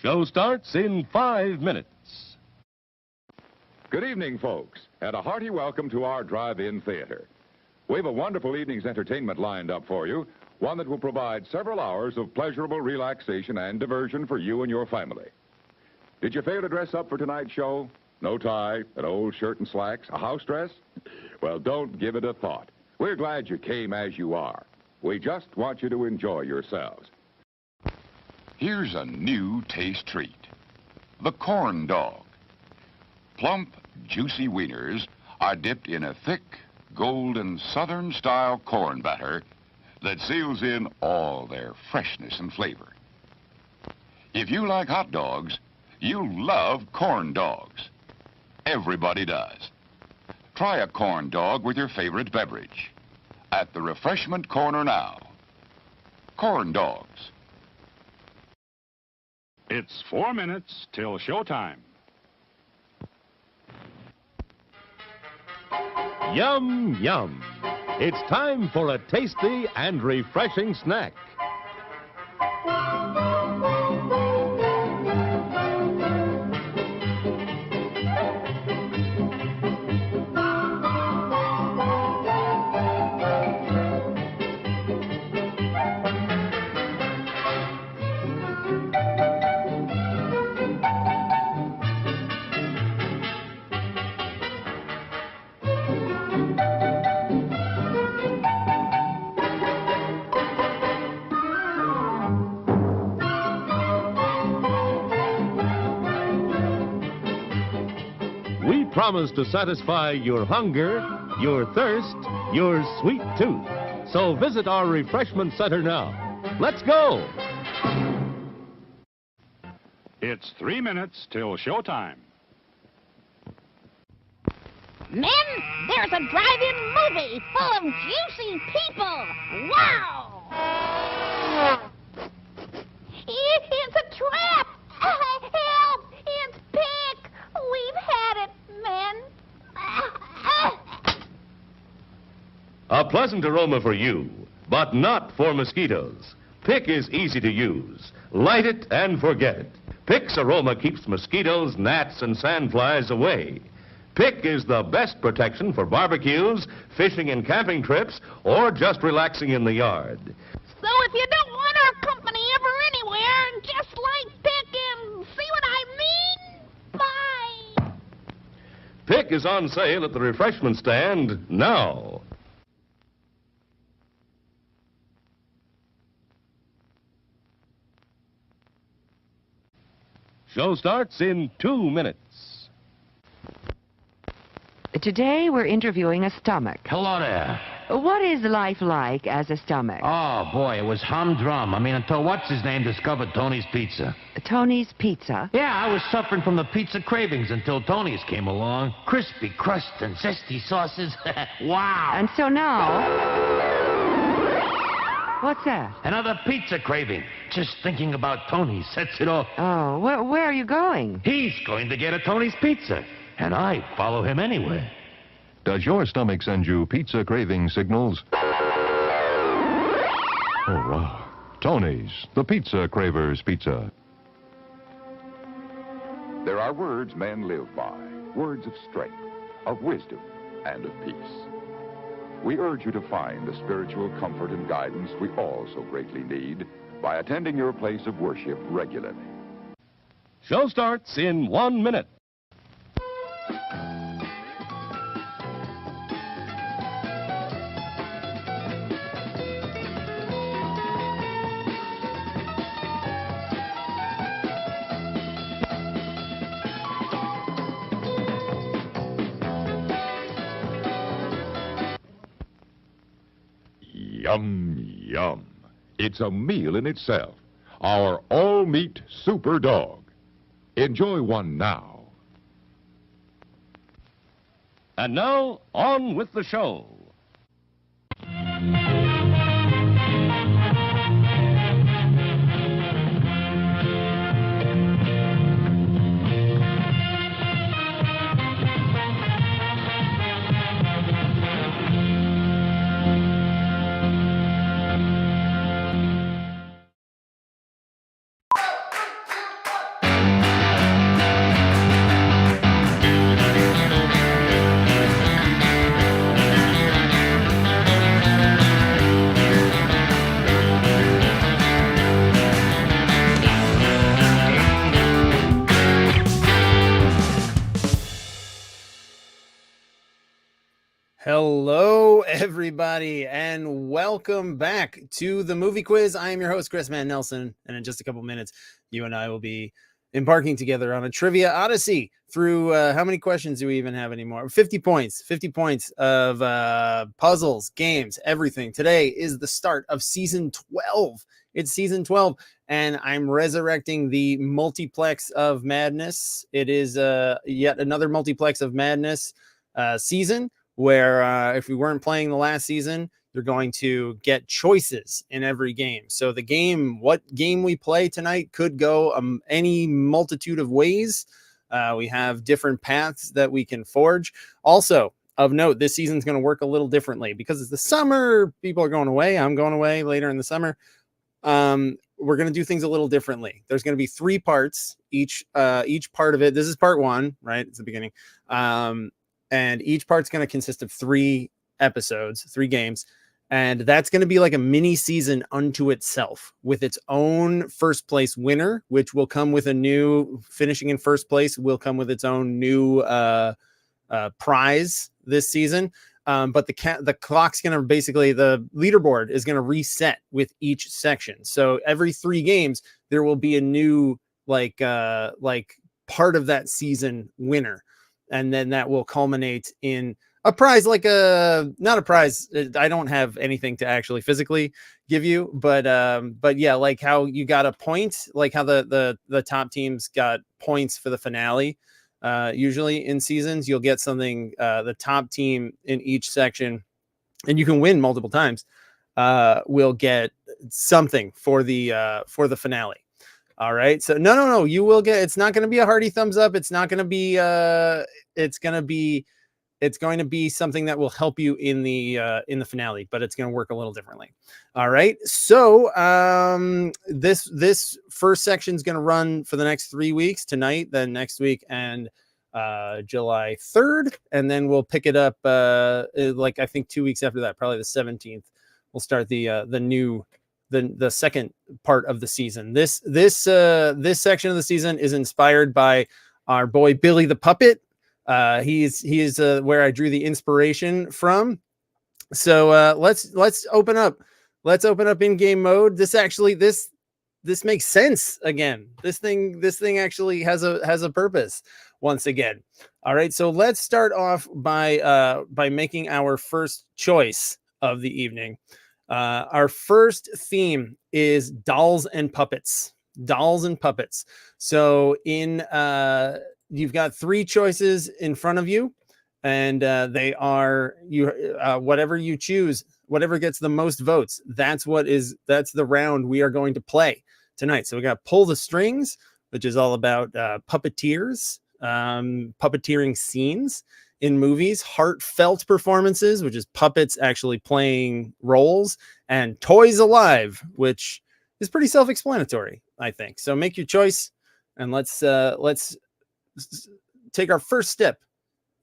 Show starts in 5 minutes. Good evening, folks, and a hearty welcome to our drive-in theater. We have a wonderful evening's entertainment lined up for you, one that will provide several hours of pleasurable relaxation and diversion for you and your family. Did you fail to dress up for tonight's show? No tie, an old shirt and slacks, a house dress? Well, don't give it a thought. We're glad you came as you are. We just want you to enjoy yourselves. Here's a new taste treat. The corn dog. Plump, juicy wieners are dipped in a thick, golden Southern-style corn batter that seals in all their freshness and flavor. If you like hot dogs, you'll love corn dogs. Everybody does. Try a corn dog with your favorite beverage. At the refreshment corner now. Corn dogs. It's 4 minutes till showtime. Yum, yum. It's time for a tasty and refreshing snack. We promise to satisfy your hunger, your thirst, your sweet tooth. So visit our refreshment center now. Let's go! It's 3 minutes till showtime. Men, there's a drive-in movie full of juicy people. Wow! It's a trap! Help! It's Pick! We've had it, men. A pleasant aroma for you, but not for mosquitoes. Pick is easy to use. Light it and forget it. Pick's aroma keeps mosquitoes, gnats, and sandflies away. Pick is the best protection for barbecues, fishing and camping trips, or just relaxing in the yard. So if you don't want our company ever anywhere, just light Pick and see what I mean? Bye! Pick is on sale at the refreshment stand now. Show starts in 2 minutes. Today we're interviewing a stomach. Hello there. What is life like as a stomach? Oh, boy, it was humdrum. I mean, until what's-his-name discovered Tony's Pizza. Tony's Pizza? Yeah, I was suffering from the pizza cravings until Tony's came along. Crispy crust and zesty sauces. Wow. And so now... What's that? Another pizza craving. Just thinking about Tony sets it off. Oh, where are you going? He's going to get a Tony's Pizza, and I follow him anywhere. Does your stomach send you pizza craving signals? Oh, wow. Tony's, the Pizza Cravers Pizza. There are words men live by, words of strength, of wisdom, and of peace. We urge you to find the spiritual comfort and guidance we all so greatly need by attending your place of worship regularly. Show starts in 1 minute. Yum, yum. It's a meal in itself. Our all-meat super dog. Enjoy one now. And now, on with the show. everybody, and welcome back to the movie quiz. I am your host, Chris Van Nelson, and in just a couple minutes, you and I will be embarking together on a trivia odyssey through how many questions do we even have anymore? 50 points of puzzles, games, everything. Today is the start of season 12. It's season 12, and I'm resurrecting the multiplex of madness. It is yet another multiplex of madness season, where if we weren't playing the last season, you're going to get choices in every game. So what game we play tonight could go any multitude of ways. We have different paths that we can forge. Also, of note, this season's going to work a little differently because it's the summer. People are going away. I'm going away later in the summer. We're going to do things a little differently. There's going to be 3 parts, each part of it. This is part 1, right? It's the beginning. And each part's going to consist of 3 episodes, 3 games. And that's going to be like a mini season unto itself with its own first place winner, which will come with finishing in first place will come with its own new prize this season. But the clock's going to the leaderboard is going to reset with each section. So every 3 games, there will be a new like part of that season winner. And then that will culminate in a prize, not a prize. I don't have anything to actually physically give you, but yeah, like how you got a point, like how the top teams got points for the finale. Usually in seasons, you'll get something, the top team in each section, and you can win multiple times, will get something for the finale. All right. So no, you will get, it's not going to be a hearty thumbs up. It's not going to be, it's going to be something that will help you in the finale, but it's going to work a little differently. All right. So, this first section is going to run for the next 3 weeks, tonight, then next week, and, July 3rd. And then we'll pick it up, I think 2 weeks after that, probably the 17th, we'll start the second part of the season. This section of the season is inspired by our boy Billy the Puppet. He is where I drew the inspiration from. So let's open up in-game mode. This makes sense again. This thing actually has a purpose once again. All right, so let's start off by making our first choice of the evening. Our first theme is dolls and puppets. So you've got 3 choices in front of you, and they are whatever you choose, whatever gets the most votes. That's the round we are going to play tonight. So we got Pull the Strings, which is all about puppeteers, puppeteering scenes in movies, Heartfelt Performances, which is puppets actually playing roles, and Toys Alive, which is pretty self-explanatory, I think. So make your choice, and let's take our first step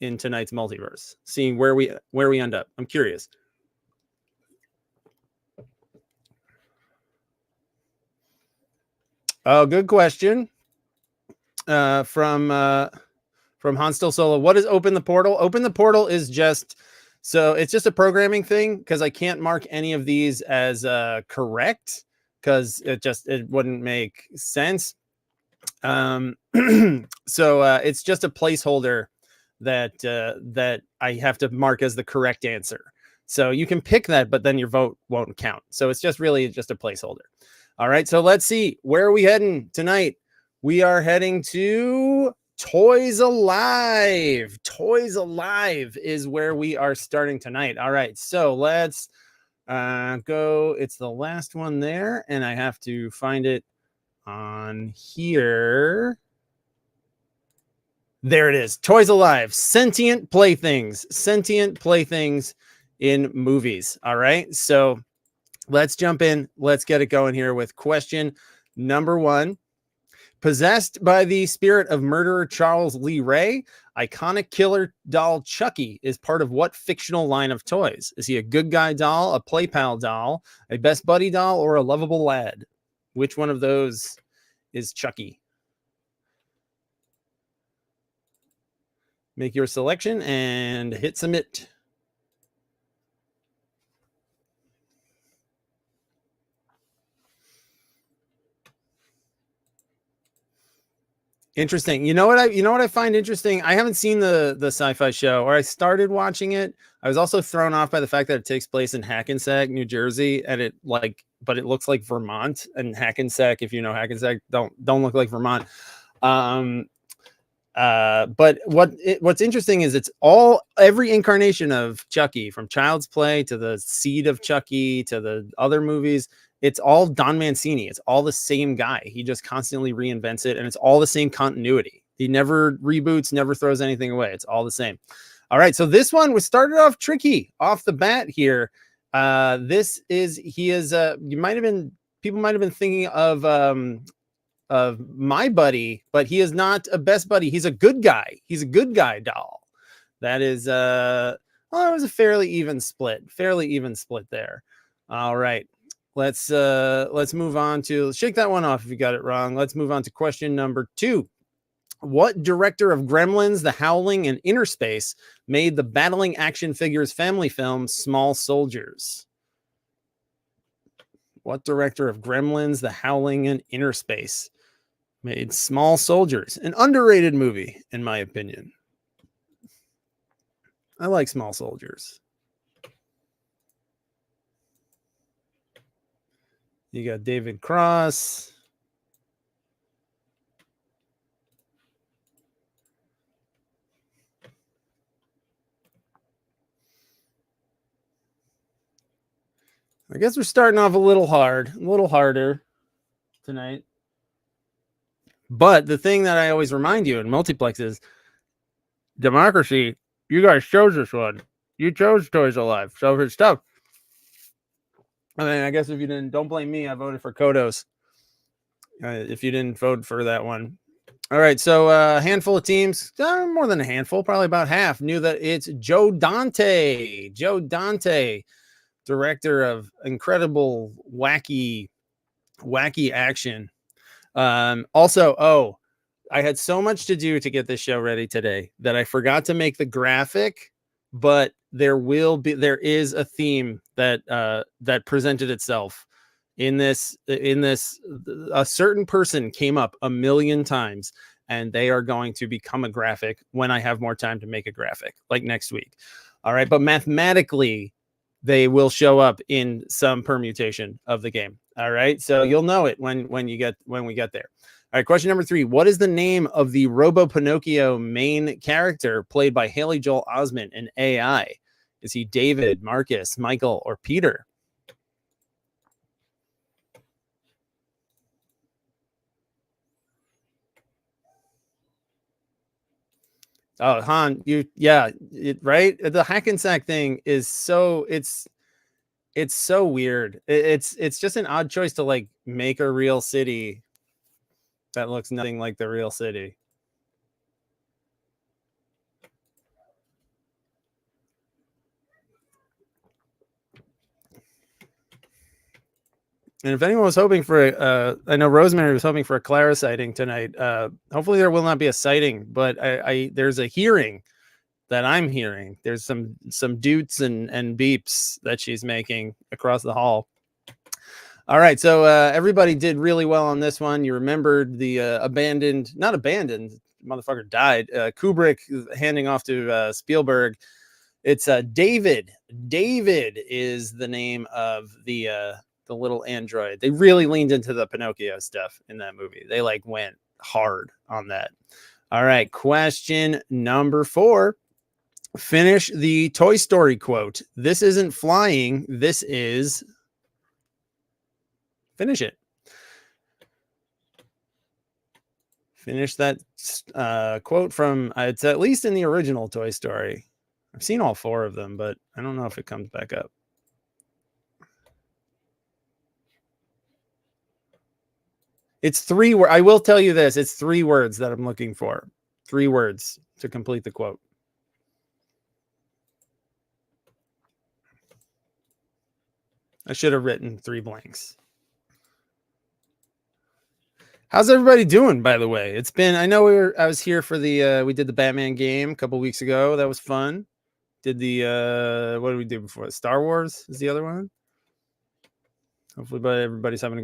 in tonight's multiverse, seeing where we end up. I'm curious. Oh, good question. From Han Still Solo. What is Open the Portal? Open the Portal is it's just a programming thing, because I can't mark any of these as correct, because it wouldn't make sense. So it's just a placeholder that I have to mark as the correct answer. So you can pick that, but then your vote won't count. So it's just a placeholder. All right, so let's see. Where are we heading tonight? We are heading to Toys Alive. Toys Alive is where we are starting tonight. All right, so let's go. It's the last one there, and I have to find it on here. There it is. Toys Alive. Sentient playthings in movies. All right, so let's jump in. Let's get it going here with question number 1. Possessed by the spirit of murderer Charles Lee Ray, iconic killer doll Chucky is part of what fictional line of toys? Is he a good guy doll, a play pal doll, a best buddy doll, or a lovable lad? Which one of those is Chucky? Make your selection and hit submit. Interesting. You know what I find interesting? I haven't seen the sci-fi show, or I started watching it. I was also thrown off by the fact that it takes place in Hackensack, New Jersey, and but it looks like Vermont, and Hackensack, if you know Hackensack, don't look like Vermont. But what's interesting is it's every incarnation of Chucky, from Child's Play to the Seed of Chucky to the other movies. It's all Don Mancini. It's all the same guy. He just constantly reinvents it, and it's all the same continuity. He never reboots, never throws anything away. It's all the same. All right, so this one was started off tricky off the bat here. People might have been thinking of My Buddy, but he is not a best buddy. He's a good guy. He's a good guy doll. That is it was a fairly even split there. All right. Let's move on to shake that one off if you got it wrong. Let's move on to question number 2. What director of Gremlins, The Howling, and Inner Space made the battling action figures family film Small Soldiers? What director of Gremlins, The Howling, and Inner Space made Small Soldiers? An underrated movie, in my opinion. I like Small Soldiers. You got David Cross. I guess we're starting off a little harder tonight. But the thing that I always remind you in Multiplex is democracy. You guys chose this one. You chose Toys Alive. So it's tough. I mean, I guess if you didn't, don't blame me. I voted for Kodos. If you didn't vote for that one. All right. So a handful of teams, more than a handful, probably about half, knew that it's Joe Dante. Joe Dante, director of incredible, wacky action. Also, I had so much to do to get this show ready today that I forgot to make the graphic, but there is a theme that presented itself in this. A certain person came up a million times, and they are going to become a graphic when I have more time to make a graphic, like next week. All right. But mathematically, they will show up in some permutation of the game. All right. So you'll know it when we get there. All right. Question number 3. What is the name of the Robo Pinocchio main character played by Haley Joel Osment in AI? Is he David, Marcus, Michael, or Peter? Oh, Han, right? The Hackensack thing is it's so weird. It's just an odd choice to like make a real city that looks nothing like the real city. And if anyone was hoping for, I know Rosemary was hoping for a Clara sighting tonight. Hopefully there will not be a sighting, but there's a hearing that I'm hearing. There's some doots and beeps that she's making across the hall. All right, so everybody did really well on this one. You remembered the not abandoned, motherfucker died. Kubrick handing off to Spielberg. It's David. David is the name of the little android. They really leaned into the Pinocchio stuff in that movie. They like went hard on that. All right, question number 4. Finish the Toy Story quote. This isn't flying. This is. Finish it. Finish that quote from, it's at least in the original Toy Story. I've seen all 4 of them, but I don't know if it comes back up. It's 3 words. I will tell you this. It's 3 words that I'm looking for. 3 words to complete the quote. I should have written 3 blanks. How's everybody doing, by the way? It's been, I know I was here for we did the Batman game a couple weeks ago. That was fun. Did what did we do before? Star Wars is the other one. Hopefully everybody's having a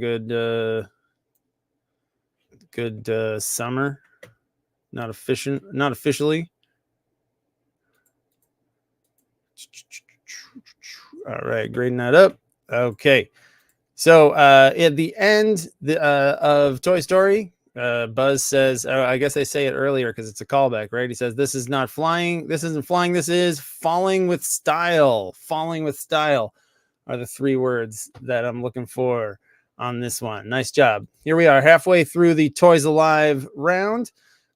good summer. Not efficient. Not officially. All right, grading that up. Okay. So at the end of Toy Story, Buzz says, I guess they say it earlier because it's a callback, right? He says, this is not flying. This isn't flying. This is falling with style. Falling with style are the 3 words that I'm looking for on this one. Nice job. Here we are halfway through the Toys Alive round.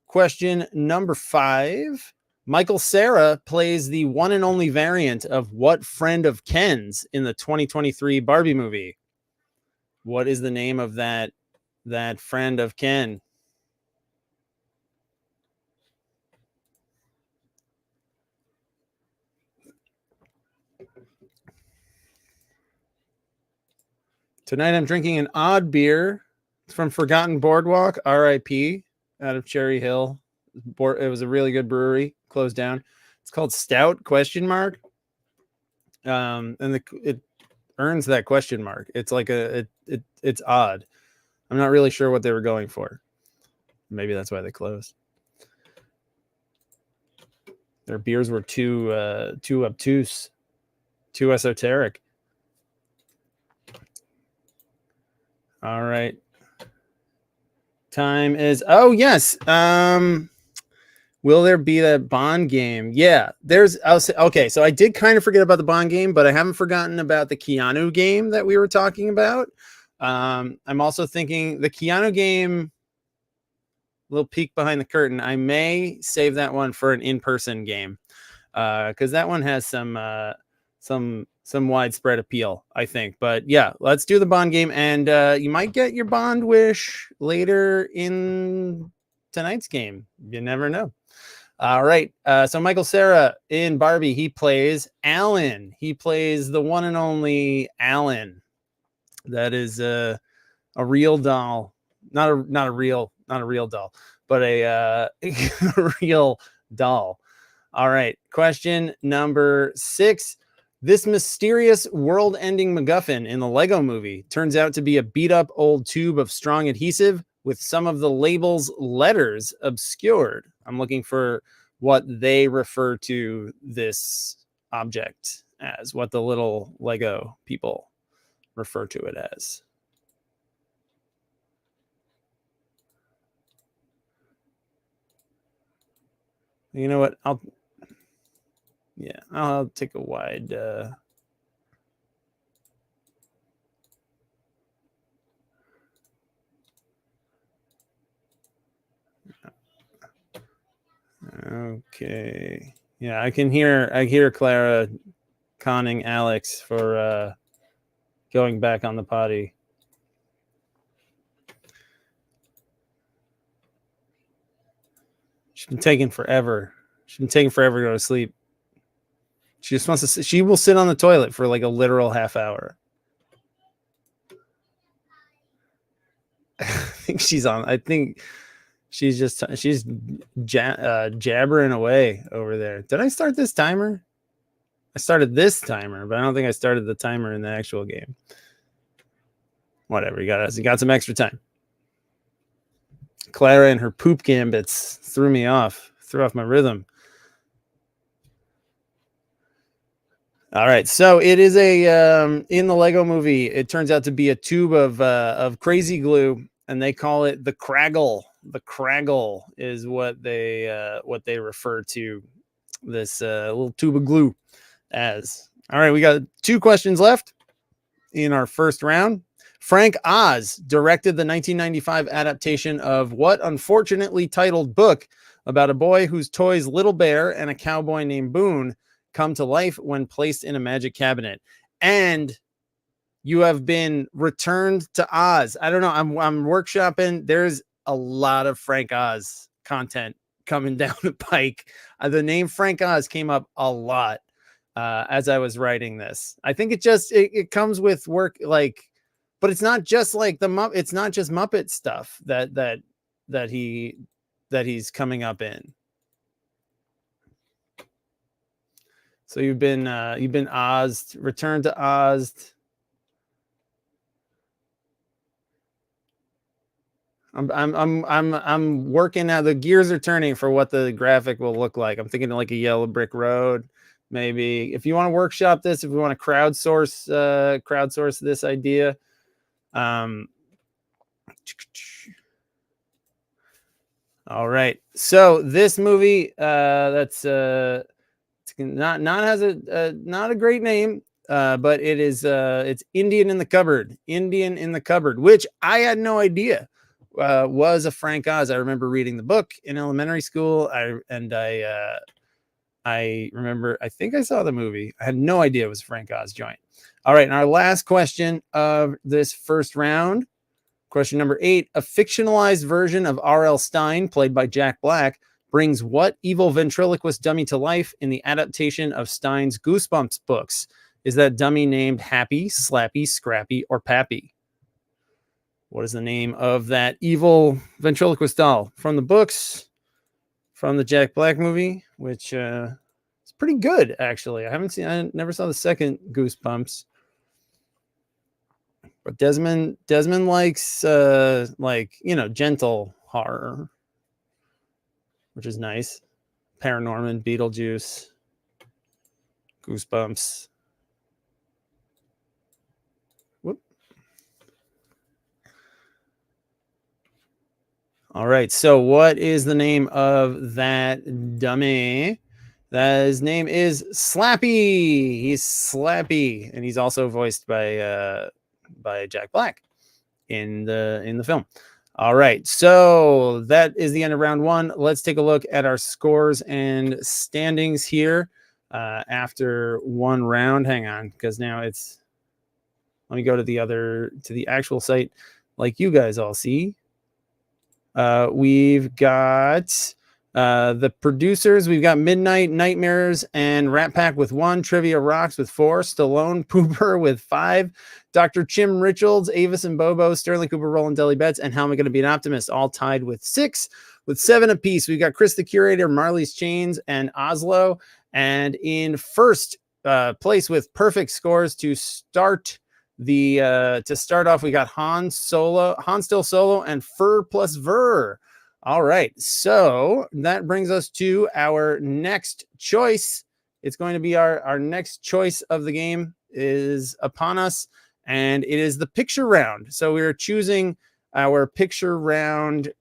Question number 5. Michael Cera plays the one and only variant of what friend of Ken's in the 2023 Barbie movie? What is the name of that friend of Ken? Tonight I'm drinking an odd beer. It's from Forgotten Boardwalk, RIP, out of Cherry Hill. It was a really good brewery, closed down. It's called Stout ? And it earns that question mark. It's like it's odd. I'm not really sure what they were going for. Maybe that's why they closed. Their beers were too obtuse, too esoteric. All right. Time is, oh yes. Will there be that Bond game? Yeah, I'll say, okay, so I did kind of forget about the Bond game, but I haven't forgotten about the Keanu game that we were talking about. I'm also thinking the Keanu game, little peek behind the curtain. I may save that one for an in-person game. Because that one has some widespread appeal, I think. But yeah, let's do the Bond game, and you might get your Bond wish later in tonight's game. You never know. All right. So Michael Cera in Barbie, he plays Alan. He plays the one and only Alan. That is a real doll, not a real doll, but a real doll. All right. Question number 6. This mysterious world-ending MacGuffin in the Lego movie turns out to be a beat-up old tube of strong adhesive with some of the label's letters obscured. I'm looking for what they refer to this object as, what the little Lego people refer to it as. You know what? I'll take a wide okay. Yeah, I hear Clara conning Alex for going back on the potty. She's been taking forever. She's been taking forever to go to sleep. She just wants to. She will sit on the toilet for like a literal half hour. I think she's jabbering away over there. Did I start this timer? I started this timer, but I don't think I started the timer in the actual game. Whatever. You got some extra time. Clara and her poop gambits threw off my rhythm. All right, so it is in the Lego movie. It turns out to be a tube of crazy glue, and they call it the Craggle. The Craggle is what they refer to this little tube of glue as. All right, we got 2 questions left in our first round. Frank Oz directed the 1995 adaptation of what unfortunately titled book about a boy whose toys Little Bear and a cowboy named Boone come to life when placed in a magic cabinet. And you have been returned to Oz. I don't know. I'm workshopping. There's a lot of Frank Oz content coming down the pike. The name Frank Oz came up a lot as I was writing this. I think it comes with work, like, but it's not just like it's not just Muppet stuff that he's coming up in. So you've been Oz, returned to Oz. I'm working now. The gears are turning for what the graphic will look like. I'm thinking like a yellow brick road, maybe. If you want to workshop this, if we want to crowdsource this idea, all right. So this movie, that's not has a not a great name, but it is it's Indian in the Cupboard. Indian in the Cupboard, which I had no idea was a Frank Oz. I remember reading the book in elementary school. I remember, I think I saw the movie. I had no idea it was a Frank Oz joint. All right, and our last question of this first round. Question number 8, a fictionalized version of R.L. Stine, played by Jack Black, brings what evil ventriloquist dummy to life in the adaptation of Stine's Goosebumps books? Is that dummy named Happy, Slappy, Scrappy, or Pappy? What is the name of that evil ventriloquist doll? From the books, from the Jack Black movie, which is pretty good, actually. I never saw the second Goosebumps. But Desmond likes gentle horror, which is nice. Paranorman, Beetlejuice, Goosebumps. Whoop. All right. So what is the name of that dummy? His name is Slappy. He's Slappy, and he's also voiced by Jack Black in the film. All right, so that is the end of round 1. Let's take a look at our scores and standings here after one round. Hang on, because now it's, let me go to the actual site like you guys all see. We've got the producers. We've got Midnight Nightmares and Rat Pack with 1, Trivia Rocks with 4, Stallone Pooper with 5, Dr. Chim Richards, Avis and Bobo, Sterling Cooper, Roland Deli Betts, and How Am I Going to Be an Optimist, all tied with 6, with 7 apiece. We've got Chris the Curator, Marley's Chains, and Oslo. And in first place with perfect scores to start off, we got Han Still Solo, and Fur plus Ver. All right, so that brings us to our next choice. It's going to be our next choice of the game is upon us, and it is the picture round. So we're choosing our picture round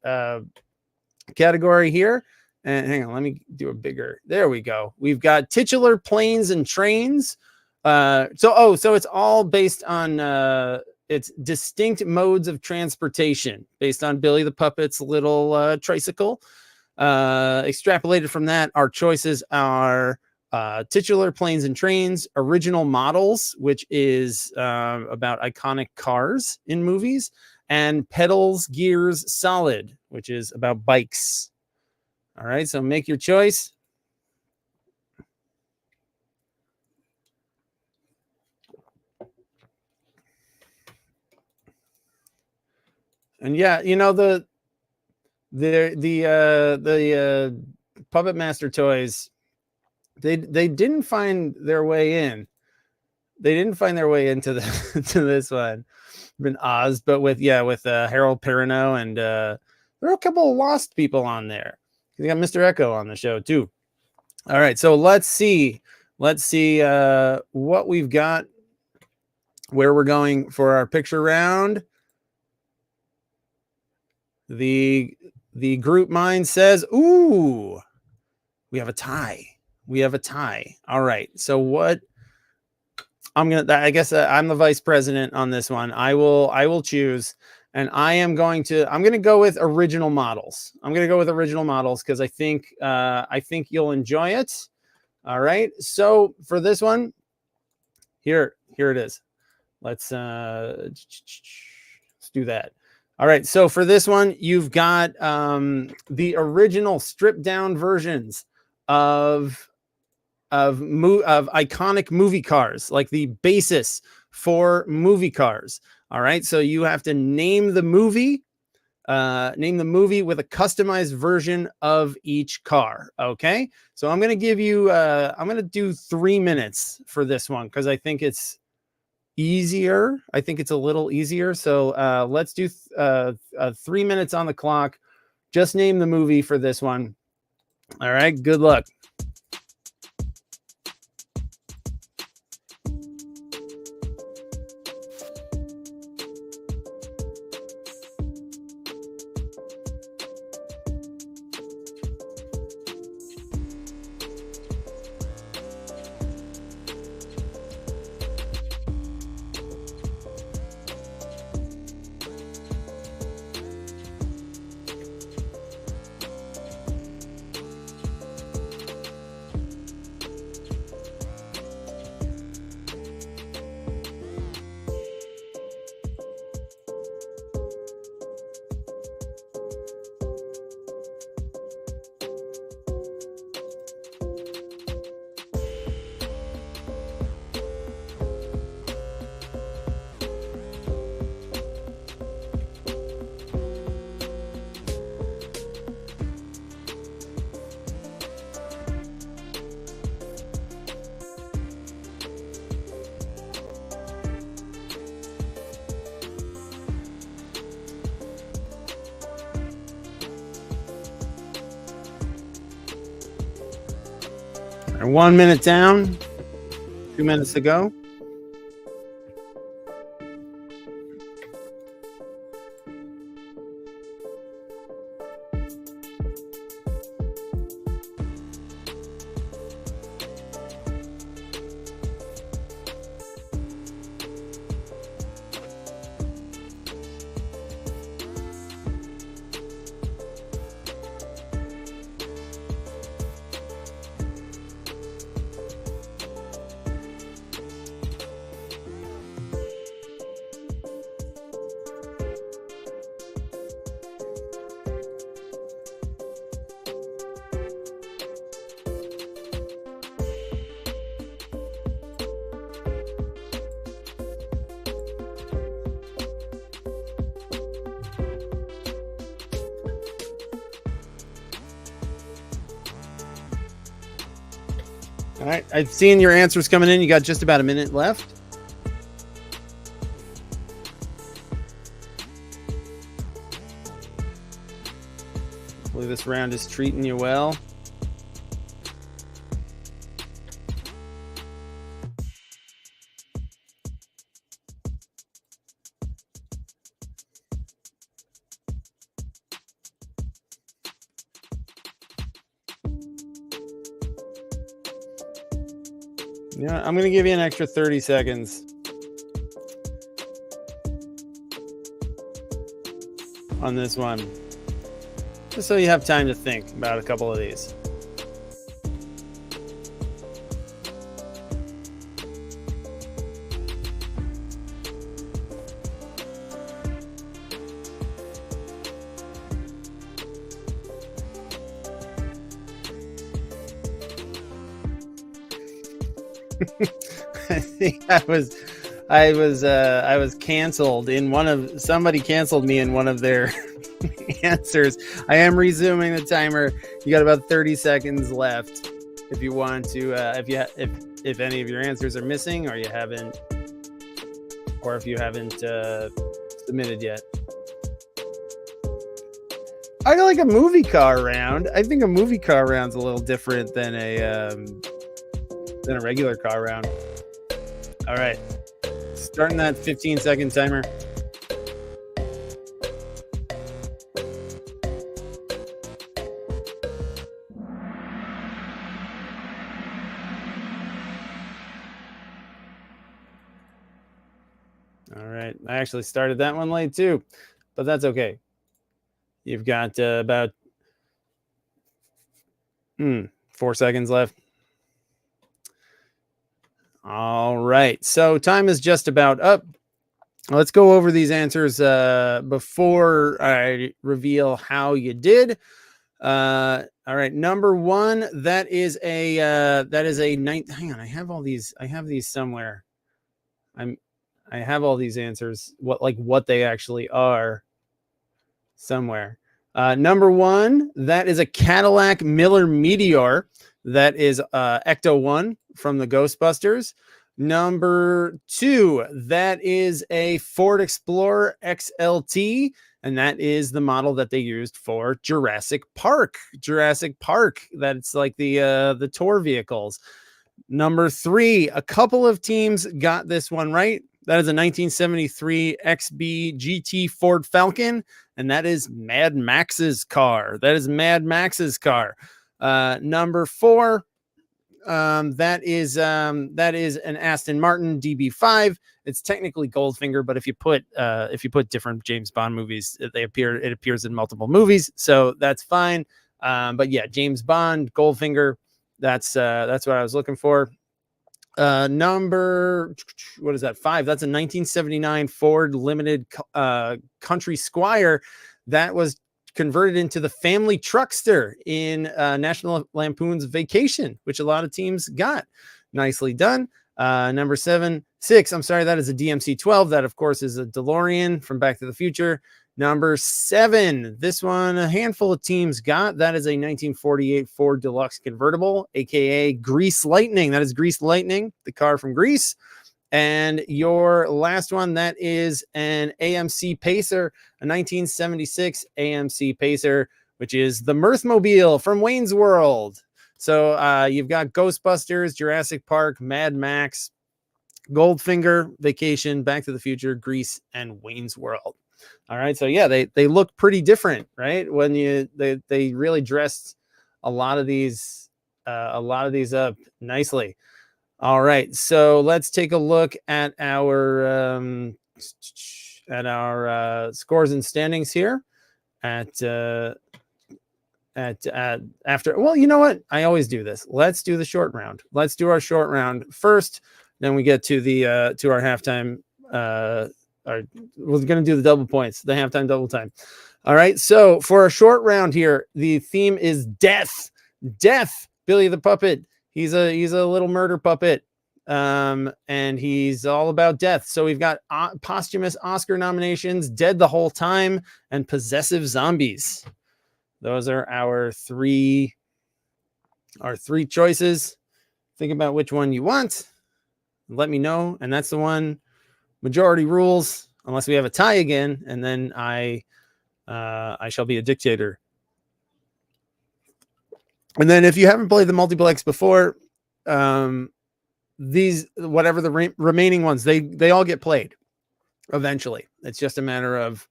category here. And hang on, let me do a bigger. There we go. We've got titular planes and trains. So it's all based on it's distinct modes of transportation based on Billy the Puppet's little tricycle. Extrapolated from that, our choices are titular planes and trains, original models, which is about iconic cars in movies, and pedals, gears, solid, which is about bikes. All right, so make your choice. And yeah, you know, the Puppet Master toys, they didn't find their way in. They didn't find their way into to this one. Been Oz, but with Harold Perrineau, and there are a couple of lost people on there. You got Mr. Echo on the show too. All right, so let's see what we've got, where we're going for our picture round. The group mind says, ooh, we have a tie. All right, so what I guess I'm the vice president on this one. I will choose, and I'm going to go with original models. I'm going to go with original models because I think you'll enjoy it. All right, so for this one, here it is. Let's do that. All right, so for this one, you've got the original stripped down versions of iconic movie cars, like the basis for movie cars. All right, so you have to name the movie with a customized version of each car. Okay, so I'm going to give you I'm going to do 3 minutes for this one because I think it's easier. I think it's a little easier. So let's do 3 minutes on the clock. Just name the movie for this one. All right. Good luck. All right, 1 minute down, 2 minutes to go. All right, I've seen your answers coming in. You got just about a minute left. Hopefully this round is treating you well. Yeah, I'm going to give you an extra 30 seconds on this one, just so you have time to think about a couple of these. I think I was canceled in somebody canceled me in one of their answers. I am resuming the timer. You got about 30 seconds left if you want to if any of your answers are missing or if you haven't submitted yet. I like a movie car round. I think a movie car round's a little different than a regular car round. All right, starting that 15-second timer. All right, I actually started that one late too, but that's okay. You've got about 4 seconds left. All right, so time is just about up. Let's go over these answers before I reveal how you did. All right, number one, that is a ninth. Hang on, I have these somewhere. I have all these answers. What they actually are somewhere. Number one, that is a Cadillac Miller Meteor. That is Ecto-1 from the Ghostbusters. Number 2, that is a Ford Explorer XLT, and that is the model that they used for Jurassic Park. Jurassic Park, that's like the tour vehicles. Number 3, a couple of teams got this one right. That is a 1973 XB GT Ford Falcon, and that is Mad Max's car. That is Mad Max's car. Number 4, that is an Aston Martin DB5. It's technically Goldfinger, but if you put different James Bond movies, it appears in multiple movies, so that's fine. But yeah, James Bond, Goldfinger. That's what I was looking for. Number, what is that? 5. That's a 1979 Ford Limited Country Squire that was converted into the family truckster in National Lampoon's Vacation, which a lot of teams got. Nicely done. Number 6, I'm sorry, that is a DMC-12. That, of course, is a DeLorean from Back to the Future. Number 7, this one a handful of teams got. That is a 1948 Ford Deluxe convertible, aka Grease Lightning. That is Grease Lightning, the car from Grease. And your last one, that is an AMC Pacer, a 1976 AMC Pacer, which is the Mirthmobile from Wayne's World. So you've got Ghostbusters, Jurassic Park, Mad Max, Goldfinger, Vacation, Back to the Future, Grease, and Wayne's World. All right, so yeah, they look pretty different, right? When they really dressed a lot of these up nicely. All right, so let's take a look at our scores and standings here after. Well, you know what? I always do this. Let's do the short round. Let's do our short round first. Then we get to the to our halftime. We're going to do the double points, the halftime double time. All right. So for a short round here, the theme is death. Death. Billy the Puppet. He's a little murder puppet. And he's all about death. So we've got posthumous Oscar nominations, Dead the Whole Time, and Possessive Zombies. Those are our three choices. Think about which one you want. Let me know. And that's the one. Majority rules, unless we have a tie again, and then I shall be a dictator. And then if you haven't played the Multiplex before, these, whatever the remaining ones, they all get played eventually. It's just a matter of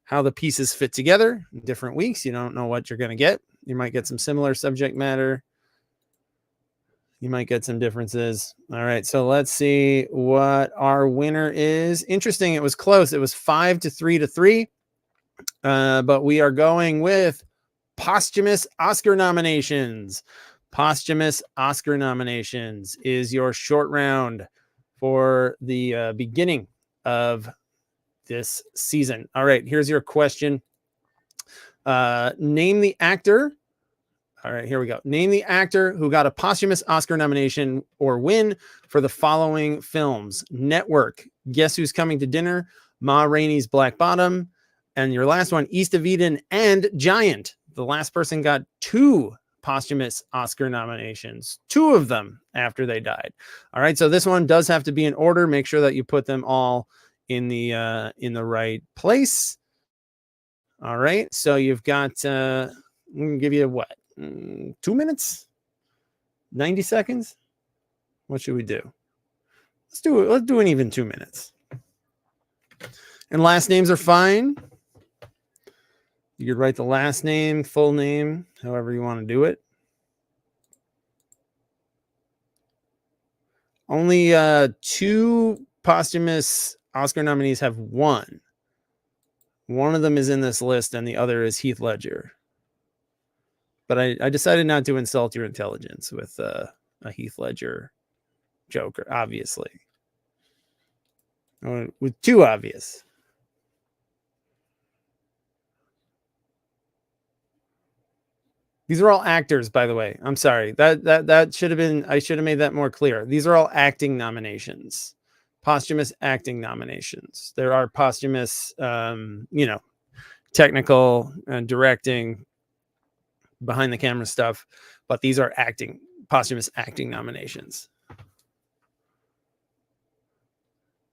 how the pieces fit together in different weeks. You don't know what you're going to get. You might get some similar subject matter. You might get some differences. All right, so let's see what our winner is. Interesting, it was close. It was 5-3. But we are going with posthumous Oscar nominations. Posthumous Oscar nominations is your short round for the beginning of this season. All right, here's your question. Name the actor. All right, here we go. Name the actor who got a posthumous Oscar nomination or win for the following films: Network, Guess Who's Coming to Dinner, Ma Rainey's Black Bottom, and your last one, East of Eden and Giant. The last person got 2 posthumous Oscar nominations, 2 of them after they died. All right, so this one does have to be in order. Make sure that you put them all in the right place. All right, so you've got I'm gonna give you what, 2 minutes, 90 seconds. What should we do? Let's do an even 2 minutes. And last names are fine. You could write the last name, full name, however you want to do it. Only 2 posthumous Oscar nominees have won. One of them is in this list, and the other is Heath Ledger. But I decided not to insult your intelligence with a Heath Ledger Joker, obviously. With too obvious. These are all actors, by the way. I'm sorry. That should have been, I should have made that more clear. These are all acting nominations. Posthumous acting nominations. There are posthumous, technical and directing, behind the camera stuff, but these are posthumous acting nominations.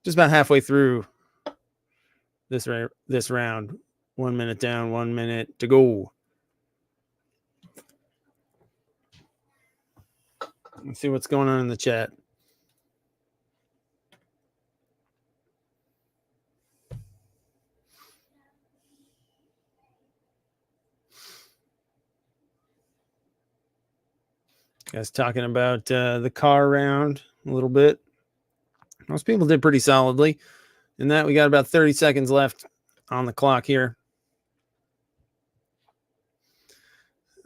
just about halfway through this round. 1 minute down, 1 minute to go. Let's see what's going on in the chat. Guys talking about the car round a little bit. Most people did pretty solidly. In that, we got about 30 seconds left on the clock here.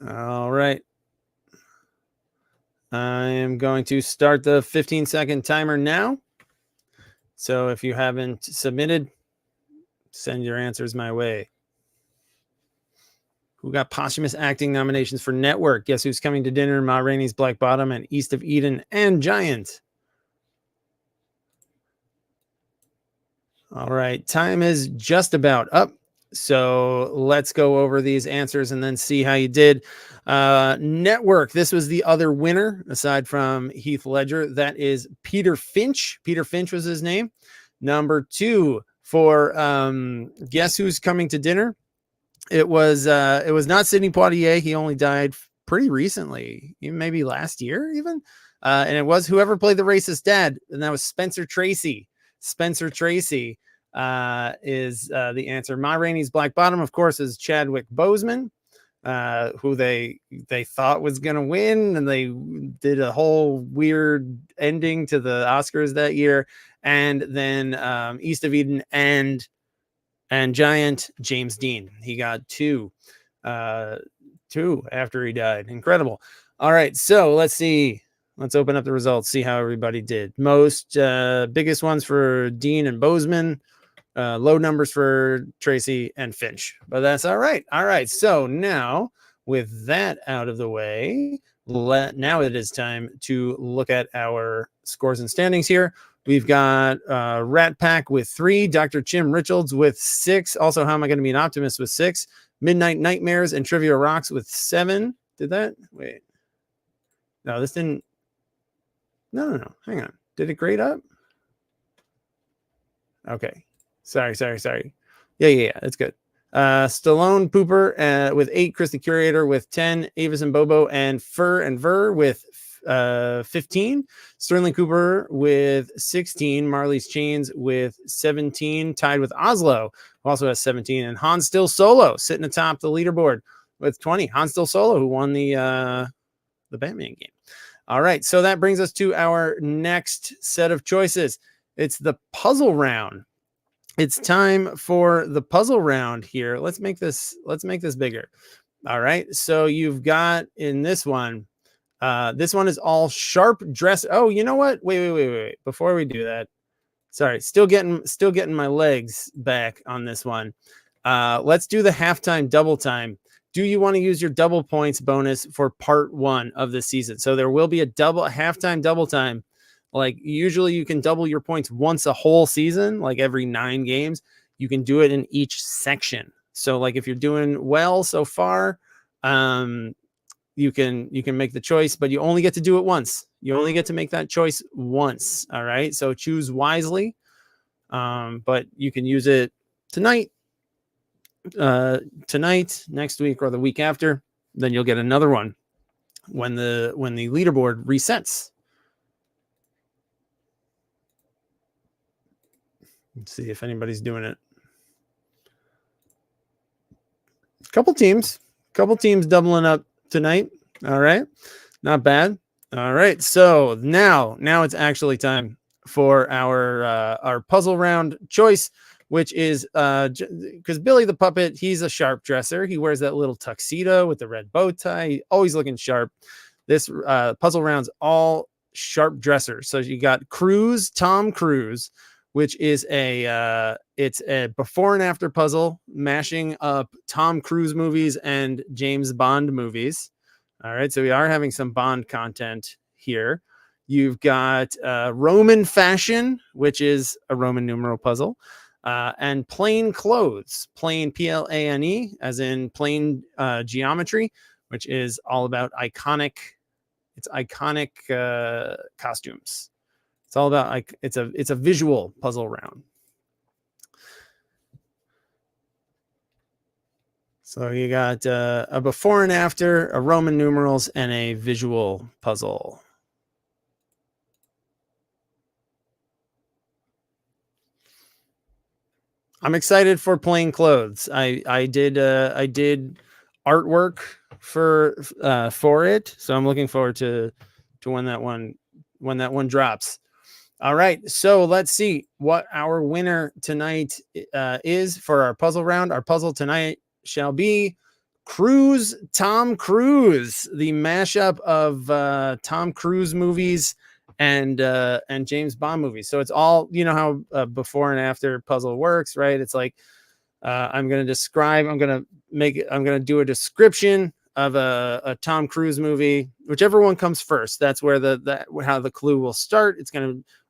All right. I am going to start the 15-second timer now. So if you haven't submitted, send your answers my way. Who got posthumous acting nominations for Network? Guess Who's Coming to Dinner, Ma Rainey's Black Bottom, and East of Eden, and Giant. All right, time is just about up. So let's go over these answers and then see how you did. Network, this was the other winner, aside from Heath Ledger. That is Peter Finch. Peter Finch was his name. Number 2 for Guess Who's Coming to Dinner. It was not Sidney Poitier. He only died pretty recently, even maybe last year even. And it was whoever played the racist dad, and that was Spencer Tracy. Spencer Tracy is the answer. Ma Rainey's Black Bottom, of course, is Chadwick Boseman, who they thought was going to win, and they did a whole weird ending to the Oscars that year. And then East of Eden and Giant, James Dean. He got 2 after he died. Incredible. All right, so let's see. Let's open up the results, see how everybody did. Most biggest ones for Dean and Boseman. Low numbers for Tracy and Finch. But that's all right. All right, so now with that out of the way, now it is time to look at our scores and standings here. We've got Rat Pack with 3, Dr. Jim Richards with 6. Also, How Am I Going to Be an Optimist with 6. Midnight Nightmares and Trivia Rocks with 7. Did that? Wait. No, this didn't. No. Hang on. Did it grade up? Okay. Sorry. Yeah. That's good. Stallone Pooper with 8. Chris the Curator with 10. Avis and Bobo and Fur and Ver with 15. Sterling Cooper with 16. Marley's Chains with 17. Tied with Oslo, who also has 17. And Han Still Solo sitting atop the leaderboard with 20. Han Still Solo, who won the Batman game. All right, so that brings us to our next set of choices. It's the puzzle round. It's time for the puzzle round here. Let's make this bigger. All right, so you've got in this one is all sharp dress. Oh, you know what? Wait. Before we do that, sorry, still getting my legs back on this one. Let's do the halftime double time. Do you want to use your double points bonus for part 1 of the season? So there will be a halftime double time. Like usually you can double your points once a whole season, like every 9 games. You can do it in each section. So like if you're doing well so far, you can make the choice, but you only get to do it once. You only get to make that choice once. All right. So choose wisely. But you can use it tonight, next week, or the week after. Then you'll get another one when the leaderboard resets. Let's see if anybody's doing it. Couple teams doubling up tonight. All right, not bad. All right, so now it's actually time for our puzzle round choice, which is because Billy the Puppet, he's a sharp dresser. He wears that little tuxedo with the red bow tie, always looking sharp. This puzzle round's all sharp dressers. So you got Tom Cruise, which is it's a before and after puzzle mashing up Tom Cruise movies and James Bond movies. All right, so we are having some Bond content here. You've got Roman fashion, which is a Roman numeral puzzle, and plain clothes, plain Plane, as in plain geometry, which is all about iconic costumes. It's It's all about like it's a visual puzzle round. So you got a before and after, a Roman numerals, and a visual puzzle. I'm excited for plain clothes. I did artwork for it, so I'm looking forward to when that one drops. All right, so let's see what our winner tonight is for our puzzle round. Our puzzle tonight shall be Tom Cruise, the mashup of Tom Cruise movies and James Bond movies. So it's all, you know how before and after puzzle works, right? It's like I'm going to do a description of a Tom Cruise movie, whichever one comes first. That's where how the clue will start.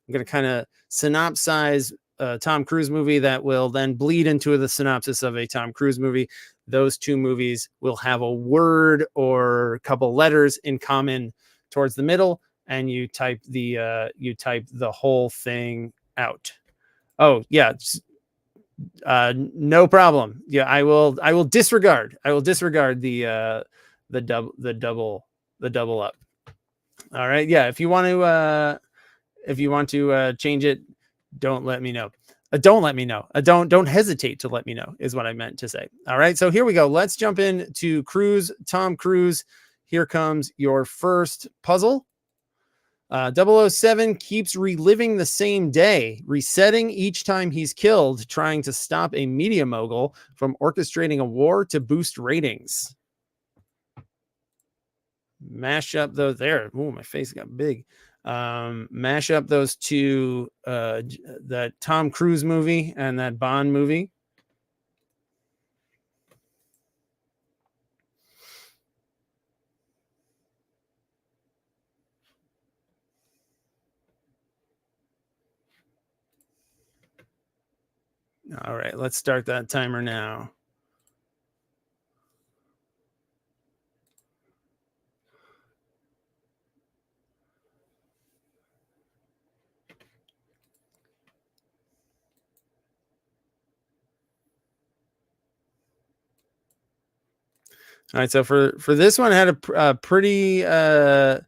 I'm going to kind of synopsize a Tom Cruise movie that will then bleed into the synopsis of a Tom Cruise movie. Those two movies will have a word or a couple letters in common towards the middle, and you type the whole thing out. Oh yeah, no problem. Yeah, I will disregard the double up. All right, yeah. If you want to change it, don't let me know. Don't let me know. Don't hesitate to let me know is what I meant to say. All right, so here we go. Let's jump into Tom Cruise. Here comes your first puzzle. 007 keeps reliving the same day, resetting each time he's killed, trying to stop a media mogul from orchestrating a war to boost ratings. Mash up those there. Oh, my face got big. Mash up those two, that Tom Cruise movie and that Bond movie. All right, let's start that timer now. All right, so for this one, I had a pretty okay.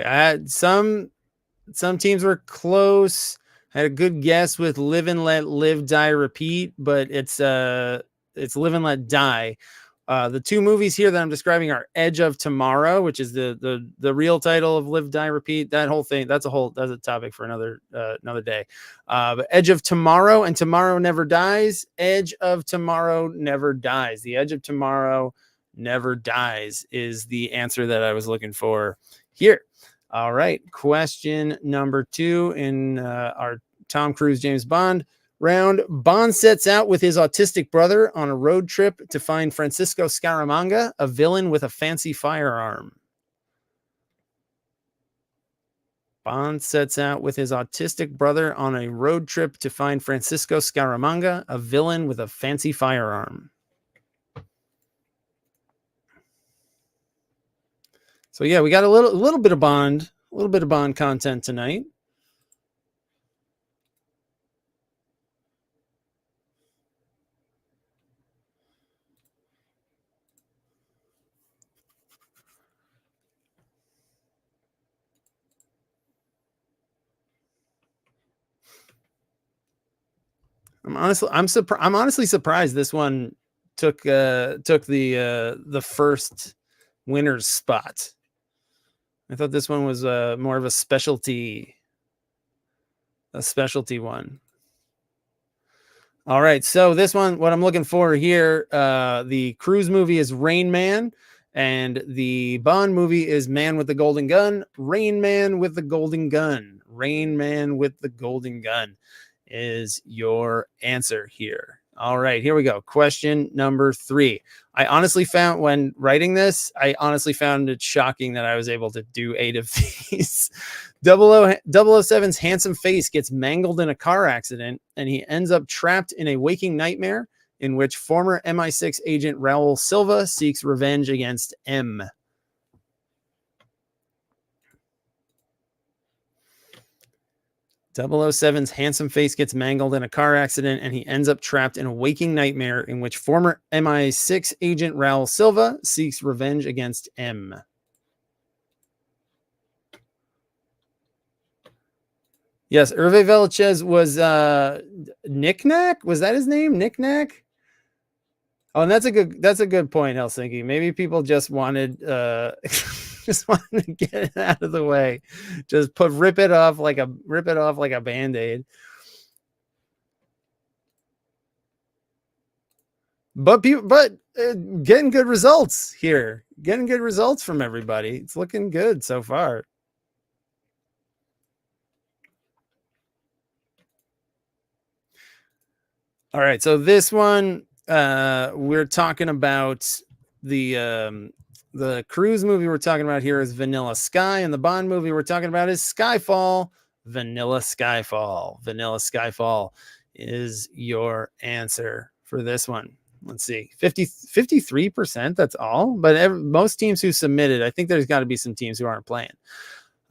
I had some teams were close. I had a good guess with Live and Let Live, Die, Repeat, but it's Live and Let Die. The two movies here that I'm describing are Edge of Tomorrow, which is the real title of Live, Die, Repeat. That whole thing, that's a topic for another day. But Edge of Tomorrow and Tomorrow Never Dies. Edge of Tomorrow Never Dies. The Edge of Tomorrow Never Dies is the answer that I was looking for here. All right, question number 2 in our Tom Cruise James Bond round. Bond sets out with his autistic brother on a road trip to find Francisco Scaramanga, a villain with a fancy firearm. Bond sets out with his autistic brother on a road trip to find Francisco Scaramanga, a villain with a fancy firearm. So yeah, we got a little bit of Bond content tonight. I'm honestly surprised this one took the first winner's spot. I thought this one was more of a specialty one. All right, so this one, what I'm looking for here, the Cruise movie is Rain Man, and the Bond movie is Man with the Golden Gun. Rain Man with the Golden Gun. Rain Man with the Golden Gun is your answer here. All right, here we go. Question number 3. I honestly found, when writing this, it shocking that I was able to do 8 of these. 007's handsome face gets mangled in a car accident, and he ends up trapped in a waking nightmare in which former MI6 agent Raul Silva seeks revenge against M. 007's handsome face gets mangled in a car accident, and he ends up trapped in a waking nightmare in which former MI6 agent Raul Silva seeks revenge against M. Yes, Hervé Villachez was Knick-Knack? Was that his name? Knick-Knack? Oh, and that's a good point, Helsinki. Maybe people just wanted just wanted to get it out of the way. Just rip it off like a band-aid. But getting good results here. Getting good results from everybody. It's looking good so far. All right, so this one we're talking about the Cruise movie we're talking about here is Vanilla Sky, and the Bond movie we're talking about is Skyfall. Vanilla Skyfall. Vanilla Skyfall is your answer for this one. Let's see, 53%. That's all. But most teams who submitted, I think there's got to be some teams who aren't playing.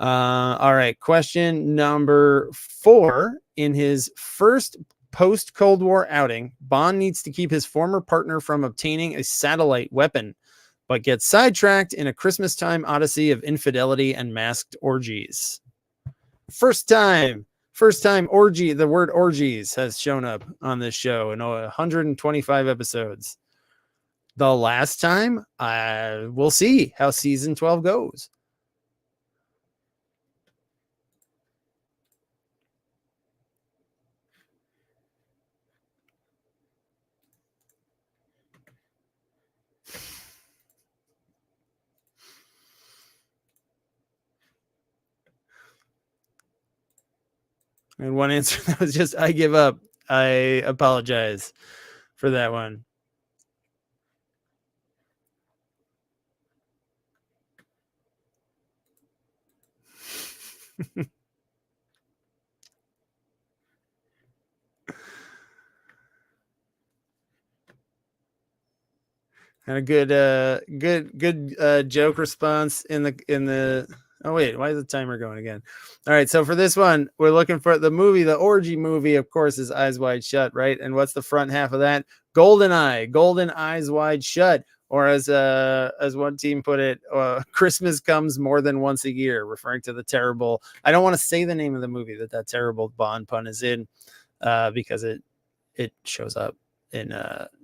All right, question number 4. In his first post-Cold War outing, Bond needs to keep his former partner from obtaining a satellite weapon, but gets sidetracked in a Christmas time odyssey of infidelity and masked orgies. First time orgy, the word orgies has shown up on this show in 125 episodes. The last time, we'll see how season 12 goes. And one answer that was just, I give up. I apologize for that one. And a good joke response in the oh wait, why is the timer going again? All right, so for this one, we're looking for the movie. The orgy movie, of course, is Eyes Wide Shut, right? And what's the front half of that? Golden Eyes Wide Shut, or as one team put it, Christmas comes more than once a year, referring to the terrible. I don't want to say the name of the movie that terrible Bond pun is in, because it shows up in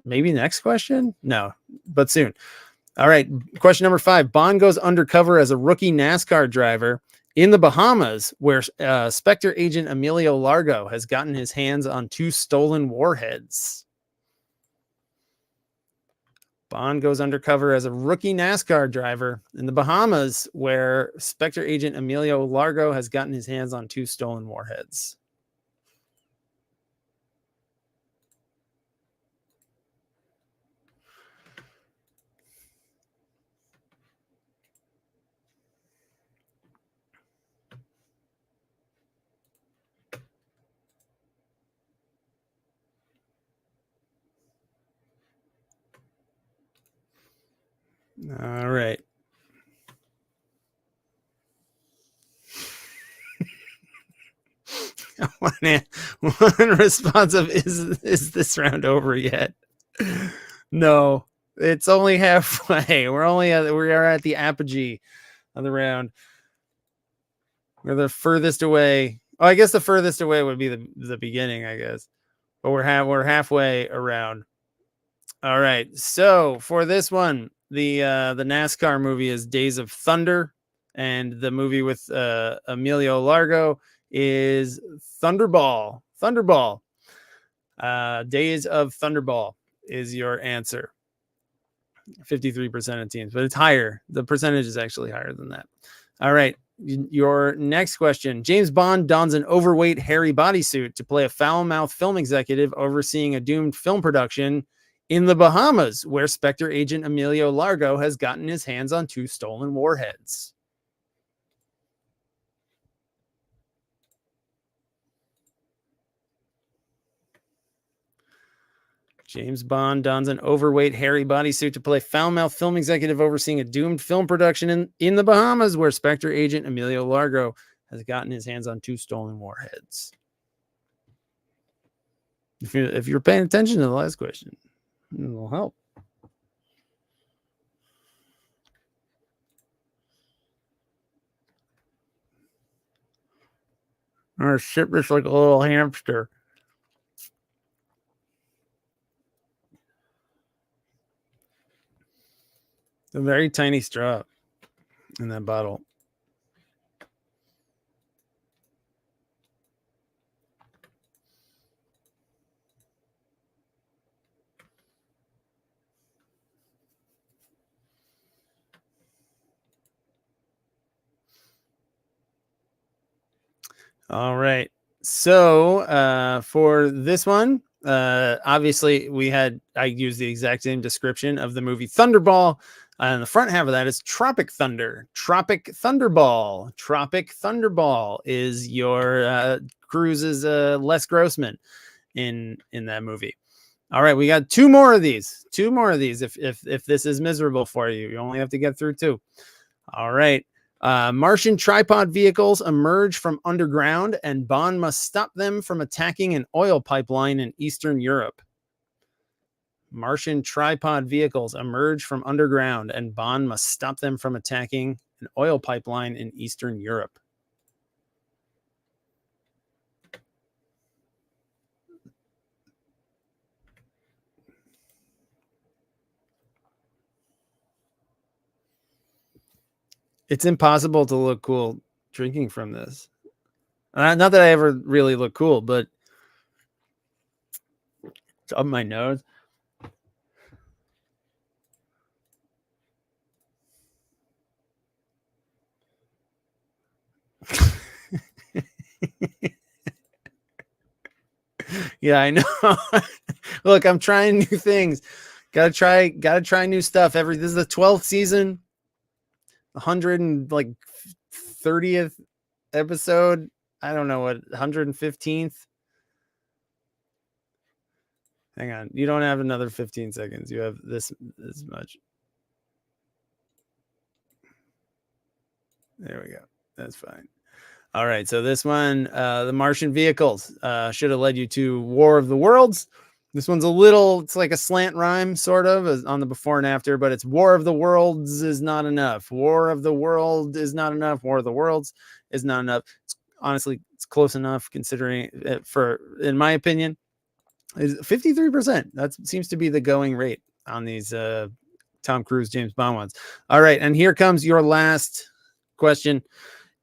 maybe next question. No, but soon. All right, question number 5. Bond goes undercover as a rookie NASCAR driver in the Bahamas, where Spectre agent Emilio Largo has gotten his hands on 2 stolen warheads. Bond goes undercover as a rookie NASCAR driver in the Bahamas, where Spectre agent Emilio Largo has gotten his hands on 2 stolen warheads. All right. One response of is this round over yet? No, it's only halfway. We are at the apogee of the round. We're the furthest away. Oh, I guess the furthest away would be the beginning, I guess. But we're halfway around. All right. So for this one, the NASCAR movie is Days of Thunder, and the movie with Emilio Largo is Thunderball. Days of Thunderball is your answer. 53% of teams, but it's higher. The percentage is actually higher than that. All right. Your next question. James Bond dons an overweight, hairy bodysuit to play a foul-mouthed film executive overseeing a doomed film production in the Bahamas, where Spectre agent Emilio Largo has gotten his hands on 2 stolen warheads. James Bond dons an overweight, hairy bodysuit to play foul-mouthed film executive overseeing a doomed film production in the Bahamas, where Spectre agent Emilio Largo has gotten his hands on 2 stolen warheads? If you're paying attention to the last question, it will help. I'm gonna sip this like a little hamster. A very tiny straw in that bottle. All right. So for this one, obviously I used the exact same description of the movie Thunderball. On the front half of that is Tropic Thunder. Tropic Thunderball. Tropic Thunderball is your Cruise's Les Grossman in that movie. All right, we got 2 more of these. 2 more of these. If this is miserable for you, you only have to get through 2. All right. Martian tripod vehicles emerge from underground, and Bond must stop them from attacking an oil pipeline in Eastern Europe. Martian tripod vehicles emerge from underground, and Bond must stop them from attacking an oil pipeline in Eastern Europe. It's impossible to look cool drinking from this. Not that I ever really look cool, but it's up my nose. Yeah, I know. Look, I'm trying new things. Gotta try new stuff. This is the 12th season, 130th episode. I don't know what 115th. Hang on, you don't have another 15 seconds. You have this much. There we go. That's fine. All right, so this one, the Martian vehicles, should have led you to War of the Worlds. This one's it's like a slant rhyme, sort of, on the before and after, but it's War of the Worlds is not enough. War of the World is not enough. War of the Worlds is not enough. Honestly, it's close enough considering in my opinion, is 53%. That seems to be the going rate on these Tom Cruise, James Bond ones. All right, and here comes your last question.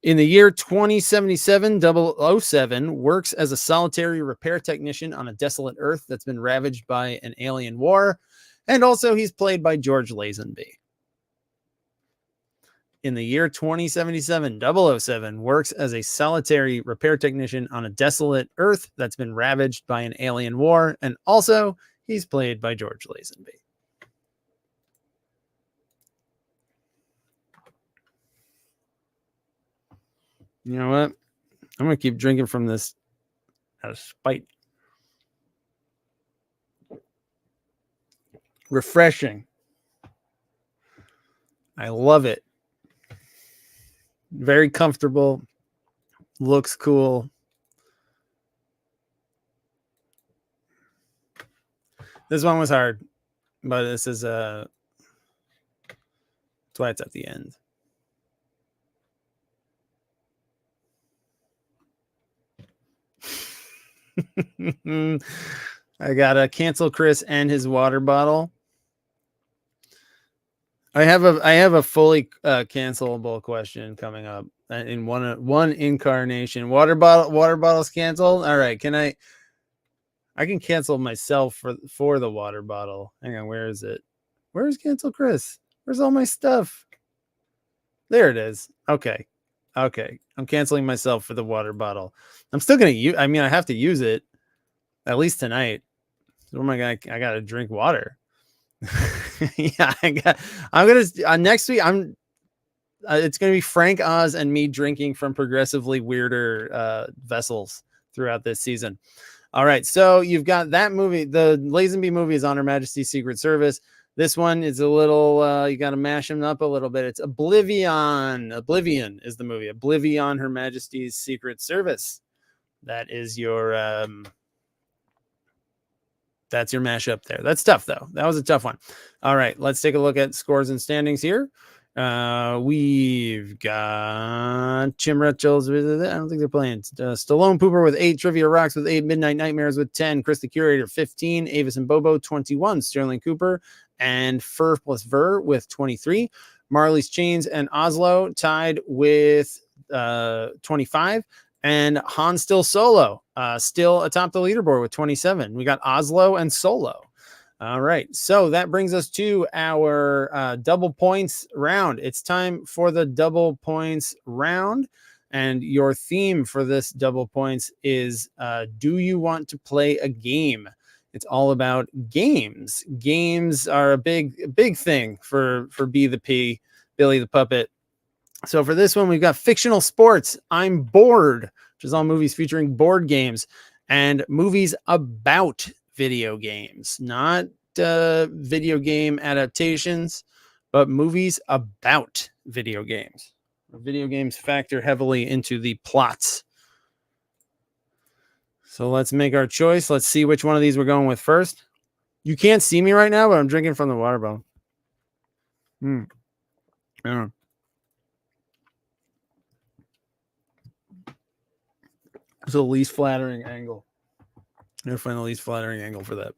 In the year 2077, 007 works as a solitary repair technician on a desolate Earth that's been ravaged by an alien war. And also, he's played by George Lazenby. In the year 2077, 007 works as a solitary repair technician on a desolate Earth that's been ravaged by an alien war. And also, he's played by George Lazenby. You know what? I'm going to keep drinking from this out of spite. Refreshing. I love it. Very comfortable. Looks cool. This one was hard, but this is that's why it's at the end. I gotta cancel Chris and his water bottle. I have a fully cancelable question coming up in one incarnation. Water bottle's canceled. All right, I can cancel myself for the water bottle. Hang on, where is it? Where's cancel Chris? Where's all my stuff? There it is. Okay. I'm canceling myself for the water bottle. I'm still gonna use. I mean, I have to use it at least tonight. So I gotta drink water. Yeah, I'm gonna next week. It's gonna be Frank Oz and me drinking from progressively weirder vessels throughout this season. All right, so you've got that movie. The Lazenby movie is On Her Majesty's Secret Service. This one is a little, you got to mash them up a little bit. It's Oblivion. Oblivion is the movie. Oblivion, Her Majesty's Secret Service. That is your, that's your mashup there. That's tough, though. That was a tough one. All right, let's take a look at scores and standings here. We've got Jim Rutchels with, I don't think they're playing. Stallone Pooper with 8, Trivia Rocks with 8, Midnight Nightmares with 10, Chris the Curator 15, Avis and Bobo 21, Sterling Cooper and Fur plus Ver with 23, Marley's Chains and Oslo tied with 25, and Han still solo, still atop the leaderboard with 27. We got Oslo and Solo. All right, so that brings us to our double points round. It's time for the double points round, and your theme for this double points is, do you want to play a game? It's all about games. Games are a big thing for Be the P, Billy the Puppet. So for this one, we've got fictional sports. I'm Bored, which is all movies featuring board games, and movies about video games, not video game adaptations, but movies about video games. Video games factor heavily into the plots. So let's make our choice. Let's see which one of these we're going with first. You can't see me right now, but I'm drinking from the water bottle. Yeah. It's the least flattering angle. Never find the least flattering angle for that.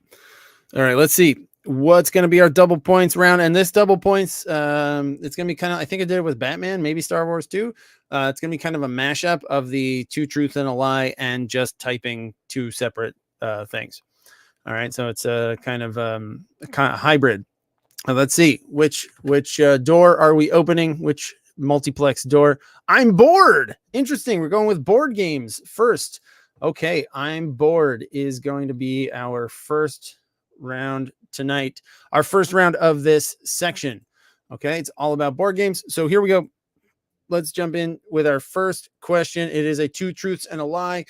All right, let's see what's going to be our double points round. And this double points, it's going to be kind of, I think I did it with Batman, maybe Star Wars 2. It's going to be kind of a mashup of the 2 truths and a lie and just typing 2 separate things. All right, so it's a kind of hybrid. Let's see which door are we opening? Which multiplex door? I'm Bored. Interesting. We're going with board games first. Okay, I'm Bored is going to be our first round tonight. Our first round of this section. Okay, it's all about board games. So here we go. Let's jump in with our first question. It is a 2 truths and a lie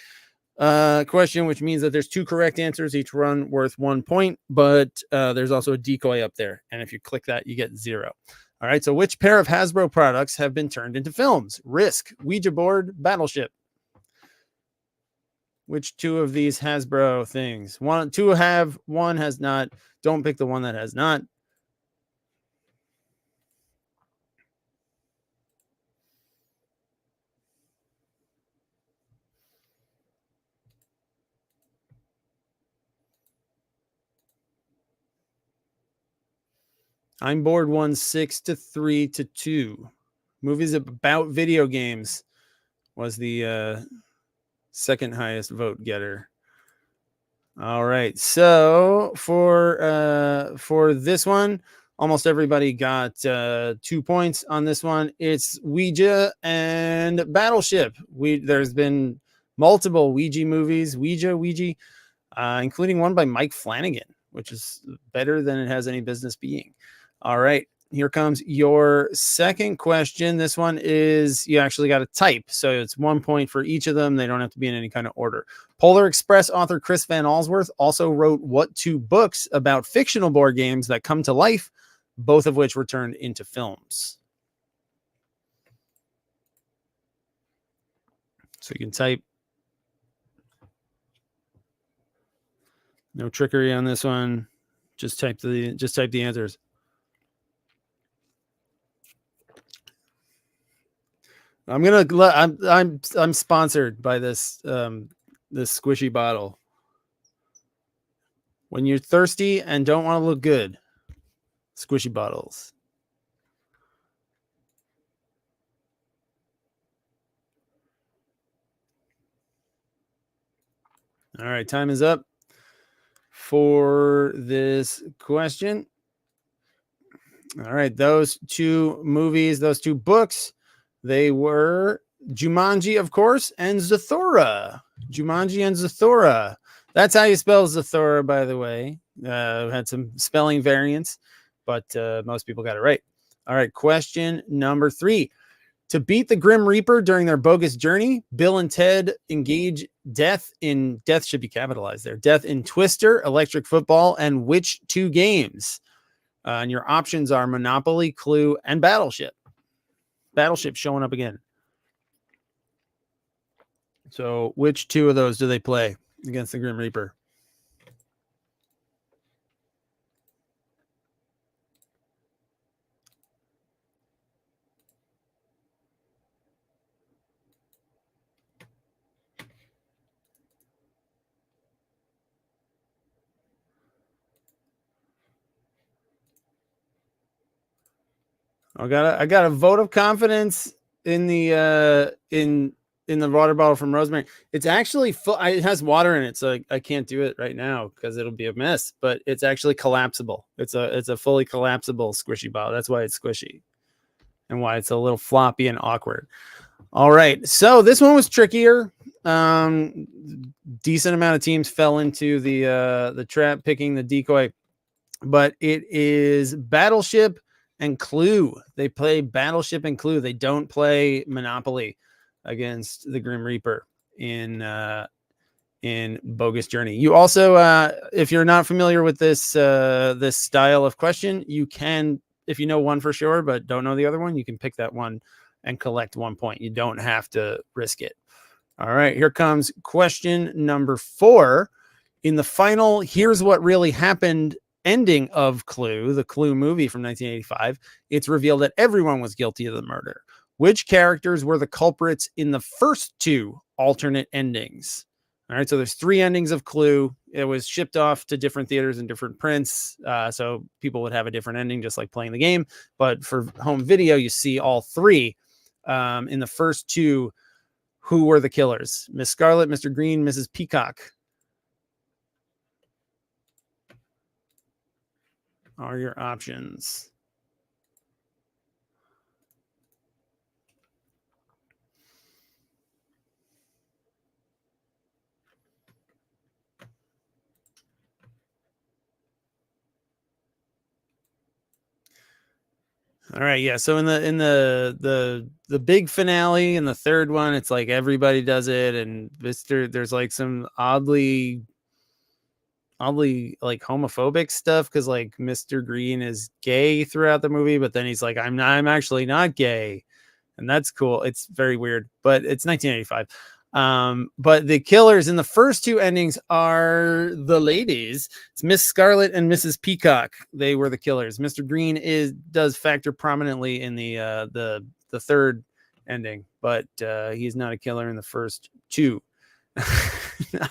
question, which means that there's 2 correct answers, each one worth 1 point, but there's also a decoy up there. And if you click that, you get 0. All right. So which pair of Hasbro products have been turned into films? Risk, Ouija board, Battleship. Which 2 of these Hasbro things? 2 have, 1 has not. Don't pick the one that has not. I'm Bored won 6-3-2. Movies about video games was the second highest vote getter. All right. So for this one, almost everybody got 2 points on this one. It's Ouija and Battleship. There's been multiple Ouija movies, Ouija, including one by Mike Flanagan, which is better than it has any business being. All right, here comes your second question. This one is, you actually got to type. So it's 1 point for each of them. They don't have to be in any kind of order. Polar Express author Chris Van Allsworth also wrote what 2 books about fictional board games that come to life, both of which were turned into films? So you can type. No trickery on this one. Just type the answers. I'm sponsored by this this squishy bottle. When you're thirsty and don't want to look good, squishy bottles. All right, time is up for this question. All right, those 2 movies, those 2 books, they were Jumanji, of course, and Zathura. Jumanji and Zathura. That's how you spell Zathura, by the way. Had some spelling variants, but most people got it right. All right, question number 3. To beat the Grim Reaper during their bogus journey, Bill and Ted engage death should be capitalized there. Death in Twister, Electric Football, and which 2 games? And your options are Monopoly, Clue, and Battleship. Battleship showing up again. So which two of those do they play against the Grim Reaper? I got a vote of confidence in the water bottle from Rosemary. It's actually full. It has water in it, so I can't do it right now because it'll be a mess. But it's actually collapsible. It's a fully collapsible squishy bottle. That's why it's squishy, and why it's a little floppy and awkward. All right, so this one was trickier. Decent amount of teams fell into the trap, picking the decoy, but it is Battleship and Clue. They play Battleship and Clue. They don't play Monopoly against the Grim Reaper in Bogus Journey. You also, if you're not familiar with this this style of question, you can, if you know one for sure but don't know the other one, you can pick that one and collect 1 point. You don't have to risk it. All right, here comes question number 4. In the final "Here's What Really Happened" ending of Clue, the Clue movie from 1985, it's revealed that everyone was guilty of the murder. Which characters were the culprits in the first 2 alternate endings? All right, so there's 3 endings of Clue. It was shipped off to different theaters and different prints, so people would have a different ending, just like playing the game. But for home video, you see all 3. In the first 2, who were the killers? Miss Scarlet, Mr. Green, Mrs. Peacock are your options. All right, yeah. So in the big finale in the third one, it's like everybody does it, and there's like some oddly like homophobic stuff because like Mr. Green is gay throughout the movie, but then he's like, I'm actually not gay, and that's cool. It's very weird, but it's 1985. But the killers in the first 2 endings are the ladies. It's Miss Scarlet and Mrs. Peacock. They were the killers. Mr. Green does factor prominently in the third ending, but he's not a killer in the first 2.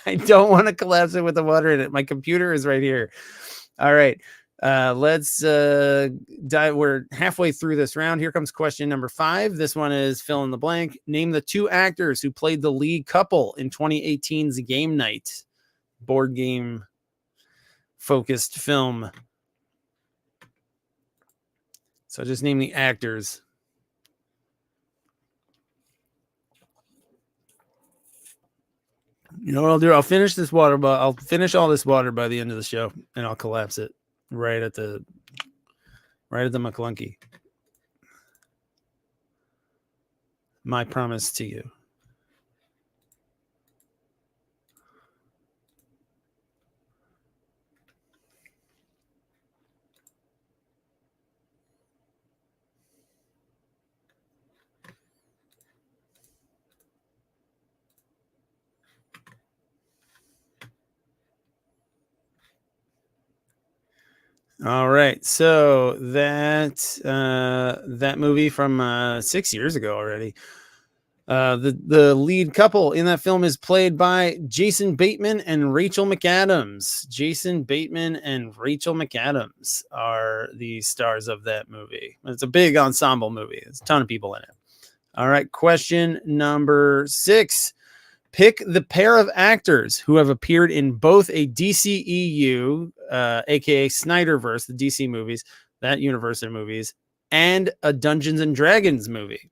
I don't want to collapse it with the water in it. My computer is right here. All right. Let's dive. We're halfway through this round. Here comes question number 5. This one is fill in the blank. Name the 2 actors who played the lead couple in 2018's Game Night, board game focused film. So just name the actors. You know what I'll do? I'll finish this water, but I'll finish all this water by the end of the show, and I'll collapse it right at the McClunky. My promise to you. All right, so that movie from 6 years ago already. The lead couple in that film is played by Jason Bateman and Rachel McAdams. Jason Bateman and Rachel McAdams are the stars of that movie. It's a big ensemble movie. There's a ton of people in it. All right, question number 6. Pick the pair of actors who have appeared in both a DCEU, aka Snyderverse, the DC movies, that universe of movies, and a Dungeons and Dragons movie.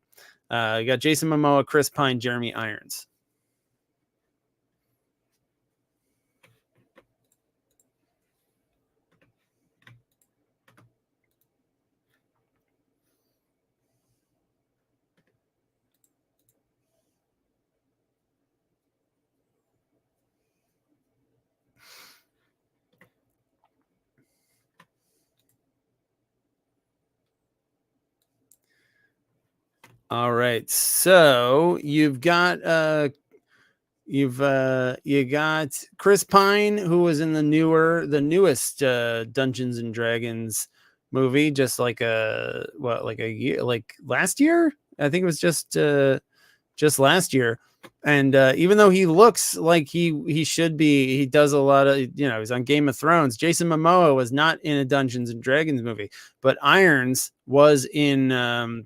You got Jason Momoa, Chris Pine, Jeremy Irons. All right. So you've got you got Chris Pine, who was in the newest Dungeons and Dragons movie, just like like a year, like last year. I think it was just last year. And even though he looks like he should be, he does a lot of, he's on Game of Thrones. Jason Momoa was not in a Dungeons and Dragons movie, but Irons was in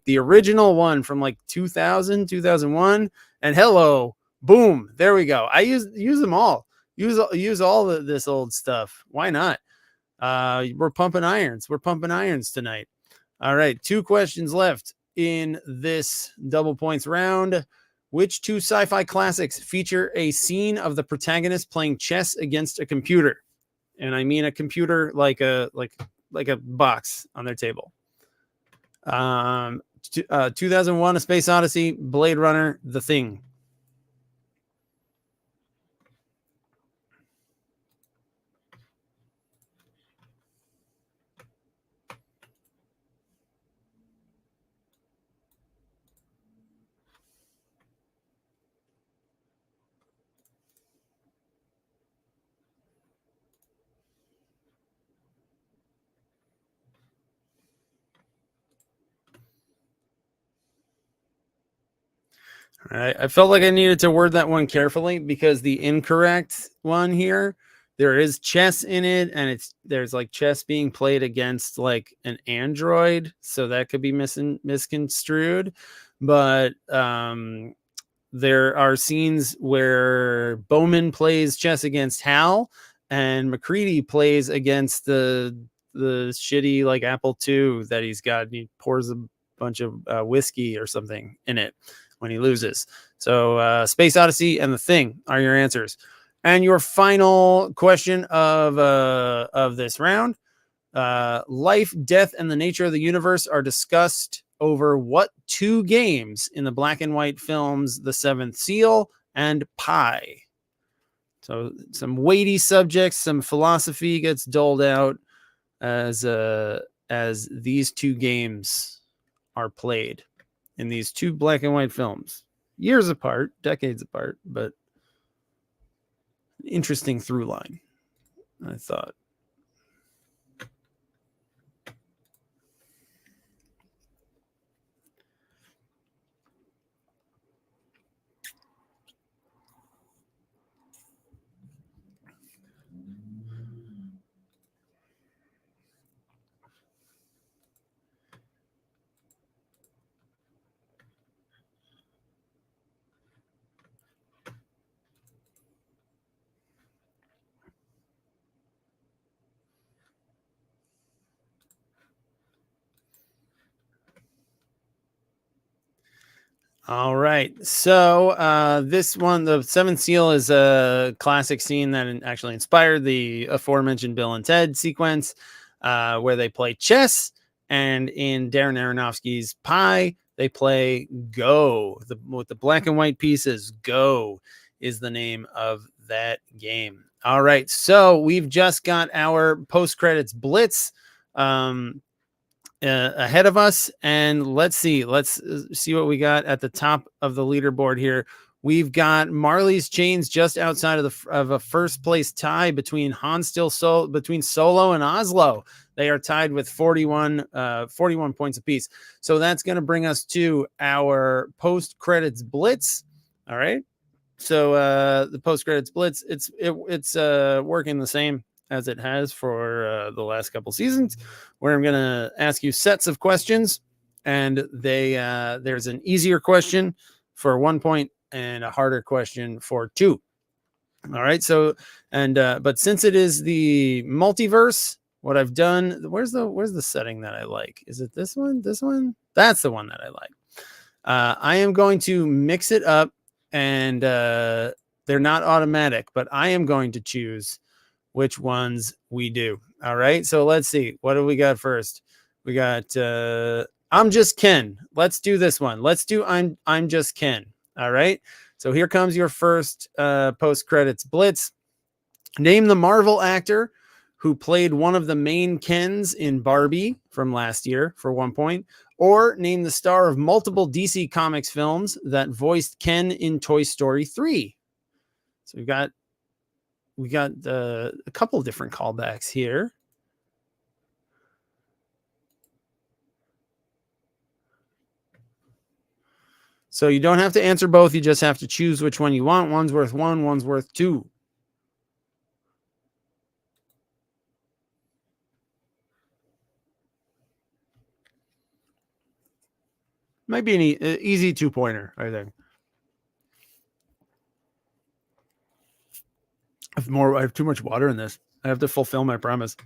the original one from like 2000, 2001. And hello, boom, there we go. I use them all. Use all of this old stuff. Why not? We're pumping irons. We're pumping irons tonight. All right, 2 questions left in this double points round. Which 2 sci-fi classics feature a scene of the protagonist playing chess against a computer? And I mean a computer like a box on their table. 2001: A Space Odyssey, Blade Runner, The Thing. All right. I felt like I needed to word that one carefully because the incorrect one here, there is chess in it, and there's like chess being played against like an android, so that could be misconstrued. But there are scenes where Bowman plays chess against Hal, and McCready plays against the shitty like Apple II that he's got. And he pours a bunch of whiskey or something in it when he loses. So Space Odyssey and The Thing are your answers. And your final question of this round: life, death, and the nature of the universe are discussed over what 2 games in the black and white films The Seventh Seal and Pi? So some weighty subjects, some philosophy gets doled out as these 2 games are played in these 2 black and white films, years apart, decades apart, but interesting through line, I thought. All right. So this one, the Seventh Seal, is a classic scene that actually inspired the aforementioned Bill and Ted sequence, where they play chess. And in Darren Aronofsky's Pi, they play Go. With the black and white pieces, Go is the name of that game. All right. So we've just got our post-credits blitz ahead of us, and let's see what we got at the top of the leaderboard here. We've got Marley's Chains just outside of a first place tie between between Solo and Oslo. They are tied with 41 points apiece. So that's going to bring us to our post credits blitz. All right. So the post credits blitz, it's working the same as it has for the last couple seasons, where I'm going to ask you sets of questions, and there's an easier question for 1 point and a harder question for 2. All right. So, but since it is the multiverse, what I've done, where's the setting that I like? Is it this one? This one? That's the one that I like. I am going to mix it up, and they're not automatic, but I am going to choose which ones we do. All right. So let's see. What do we got first? We got I'm Just Ken. Let's do this one. Let's do I'm Just Ken. All right. So here comes your first post credits blitz. Name the Marvel actor who played one of the main Kens in Barbie from last year for 1 point, or name the star of multiple DC Comics films that voiced Ken in Toy Story 3. So we got a couple of different callbacks here. So you don't have to answer both. You just have to choose which one you want. One's worth 1, one's worth 2. Might be an easy 2-pointer, I think. I have too much water in this. I have to fulfill my promise.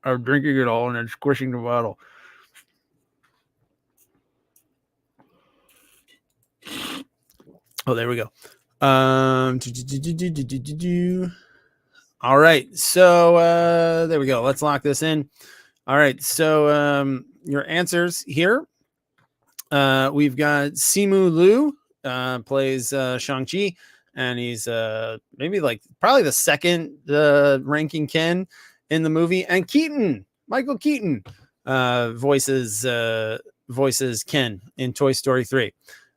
I'm drinking it all and then squishing the bottle. Oh, there we go. All right. So there we go. Let's lock this in. All right. So your answers here. We've got Simu Liu plays Shang-Chi, and he's probably the second ranking Ken in the movie. And Michael Keaton voices Ken in Toy Story 3.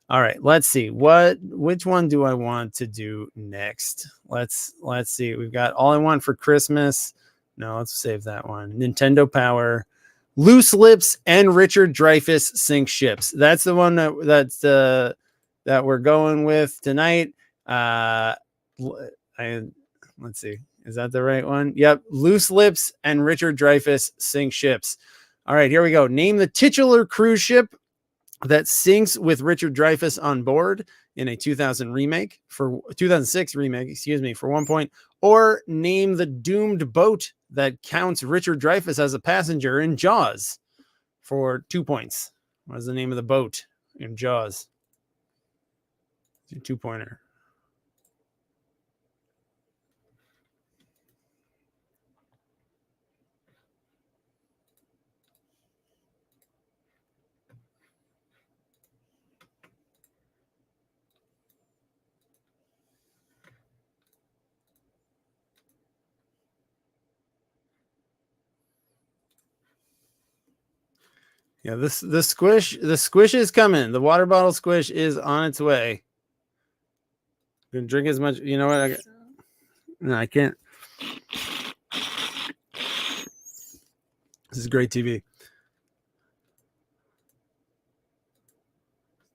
All right, let's see which one do I want to do next. Let's see. We've got All I Want for Christmas. No, let's save that one. Nintendo Power, Loose Lips, and Richard Dreyfuss Sink Ships. That's the one that we're going with tonight. Let's see. Is that the right one? Yep. Loose Lips and Richard Dreyfuss Sink Ships. All right, here we go. Name the titular cruise ship that sinks with Richard Dreyfuss on board in a 2006 remake, for 1 point, or name the doomed boat that counts Richard Dreyfuss as a passenger in Jaws for 2 points. What is the name of the boat in Jaws? It's a 2-pointer. Yeah, the squish is coming. The water bottle squish is on its way. You can drink as much. You know what? I can't. This is great TV.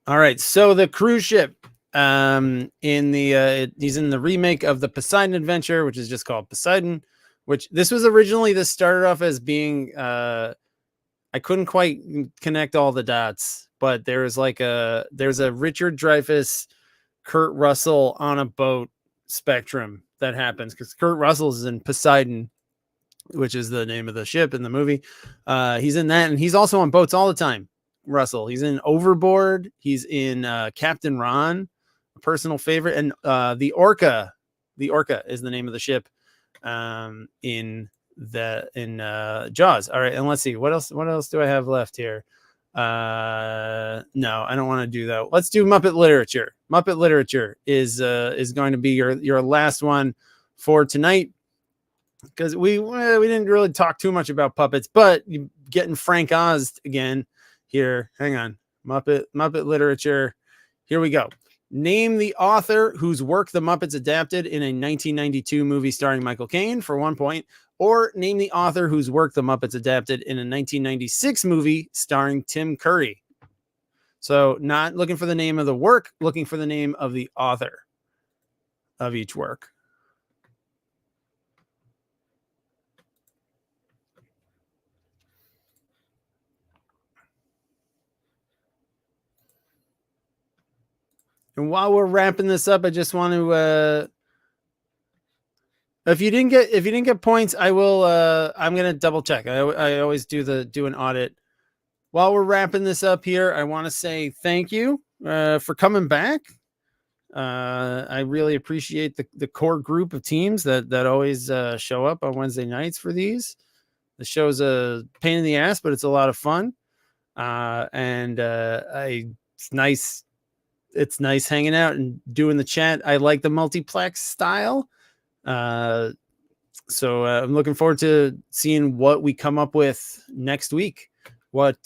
All right, so the cruise ship, he's in the remake of the Poseidon Adventure, which is just called Poseidon. Which this was originally, this started off as being. I couldn't quite connect all the dots, but there's a Richard Dreyfuss, Kurt Russell on a boat spectrum that happens because Kurt Russell is in Poseidon, which is the name of the ship in the movie. He's in that, and he's also on boats all the time. Russell, he's in Overboard. He's in Captain Ron, a personal favorite, and the Orca. The Orca is the name of the ship in Jaws. All right, and let's see what else do I have left here. No, I don't want to do that. Let's do Muppet Literature. Muppet Literature is going to be your last one for tonight, because we didn't really talk too much about puppets, but you getting Frank Oz again here. Hang on. Muppet Literature, here we go. Name the author whose work the Muppets adapted in a 1992 movie starring Michael Caine for 1 point, or name the author whose work the Muppets adapted in a 1996 movie starring Tim Curry. So not looking for the name of the work, looking for the name of the author of each work. And while we're wrapping this up, I just want to if you didn't get points, I will I'm going to double check. I always do an audit. While we're wrapping this up here, I want to say thank you for coming back. I really appreciate the core group of teams that always show up on Wednesday nights for these. The show's a pain in the ass, but it's a lot of fun. It's nice hanging out and doing the chat. I like the multiplex style. So I'm looking forward to seeing what we come up with next week. what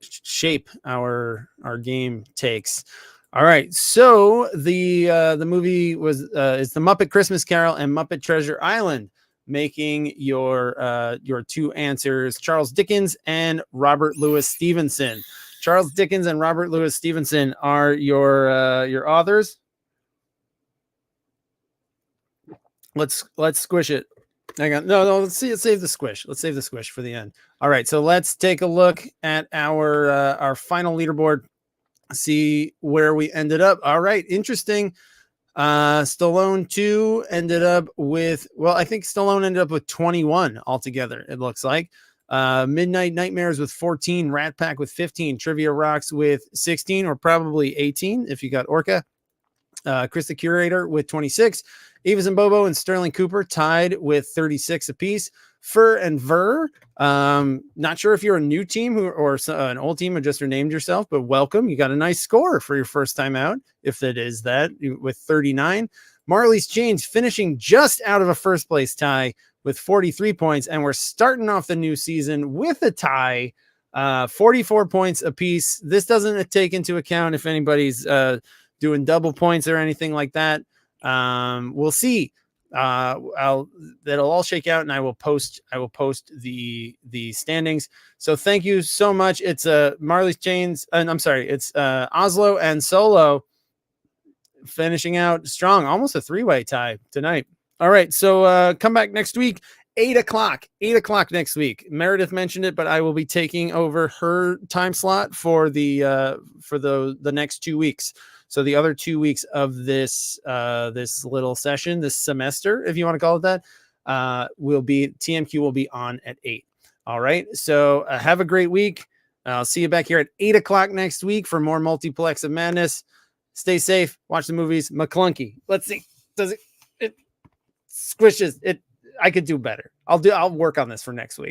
shape our game takes. All right, so the movie was is the Muppet Christmas Carol and Muppet Treasure Island, making your two answers Charles Dickens and Robert Louis Stevenson. Charles Dickens and Robert Louis Stevenson are your authors. Let's squish it. Hang on. No, let's save the squish. Let's save the squish for the end. All right, so let's take a look at our final leaderboard. See where we ended up. All right, interesting. Stallone 2 ended up with, well, I think Stallone ended up with 21 altogether, it looks like. Midnight Nightmares with 14, Rat Pack with 15, Trivia Rocks with 16, or probably 18 if you got Orca. Chris the Curator with 26. Evis and Bobo and Sterling Cooper tied with 36 apiece. Fur and Ver, not sure if you're a new team or an old team or just renamed yourself, but welcome. You got a nice score for your first time out, if it is that, with 39. Marley's Chains finishing just out of a first place tie with 43 points, and we're starting off the new season with a tie, 44 points apiece. This doesn't take into account if anybody's doing double points or anything like that. We'll see. That'll all shake out, and I will post the standings. So thank you so much. It's Marley's Chains, and I'm sorry, it's Oslo and Solo finishing out strong, almost a three-way tie tonight. All right, so come back next week, 8 o'clock next week. Meredith mentioned it, but I will be taking over her time slot for the next 2 weeks. So the other 2 weeks of this little session, this semester, if you want to call it that, TMQ will be on at 8. All right. So have a great week. I'll see you back here at 8 o'clock next week for more Multiplex of Madness. Stay safe. Watch the movies. McClunky. Let's see. Does it squishes it? I could do better. I'll work on this for next week.